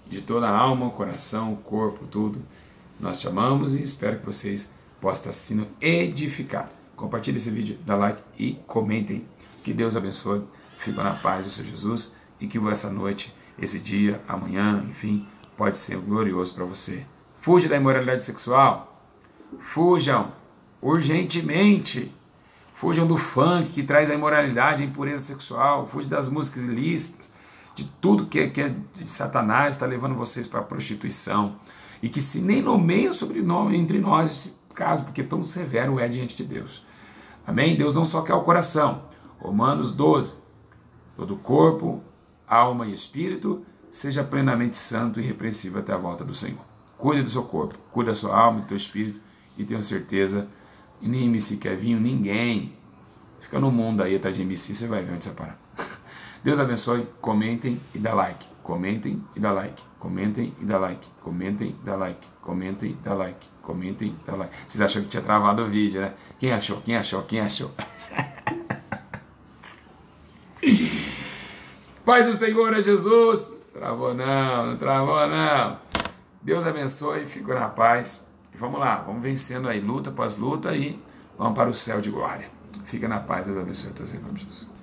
De toda a alma, coração, corpo, tudo. Nós te amamos e espero que vocês possam estar sendo edificados. Compartilhe esse vídeo, dá like e comentem. Que Deus abençoe. Fiquem na paz do Senhor Jesus e que essa noite, esse dia, amanhã, enfim, pode ser glorioso para você. Fuja da imoralidade sexual. Fujam urgentemente. Fujam do funk que traz a imoralidade, a impureza sexual. Fujam das músicas ilícitas, de tudo que é de Satanás está levando vocês para a prostituição. E que se nem nomeia entre nós esse caso, porque tão severo é diante de Deus. Amém? Deus não só quer o coração. Romanos 12. Todo corpo, alma e espírito seja plenamente santo e irrepreensível até a volta do Senhor. Cuide do seu corpo, cuide da sua alma e do teu espírito e tenho certeza, e nem MC Kevinho, ninguém fica no mundo aí atrás de MC, você vai ver onde você parar. Deus abençoe, comentem e dá like. Comentem e dá like. Comentem e dá like. Comentem e dá like. Comentem e dá like. Comentem e dá like. Vocês acham que tinha travado o vídeo, né? Quem achou? Quem achou? Quem achou? Paz do Senhor é Jesus. Travou não, não travou não. Deus abençoe, fico na paz. E vamos lá, vamos vencendo aí, luta após luta e vamos para o céu de glória. Fica na paz, Deus abençoe a todos em nome de Jesus.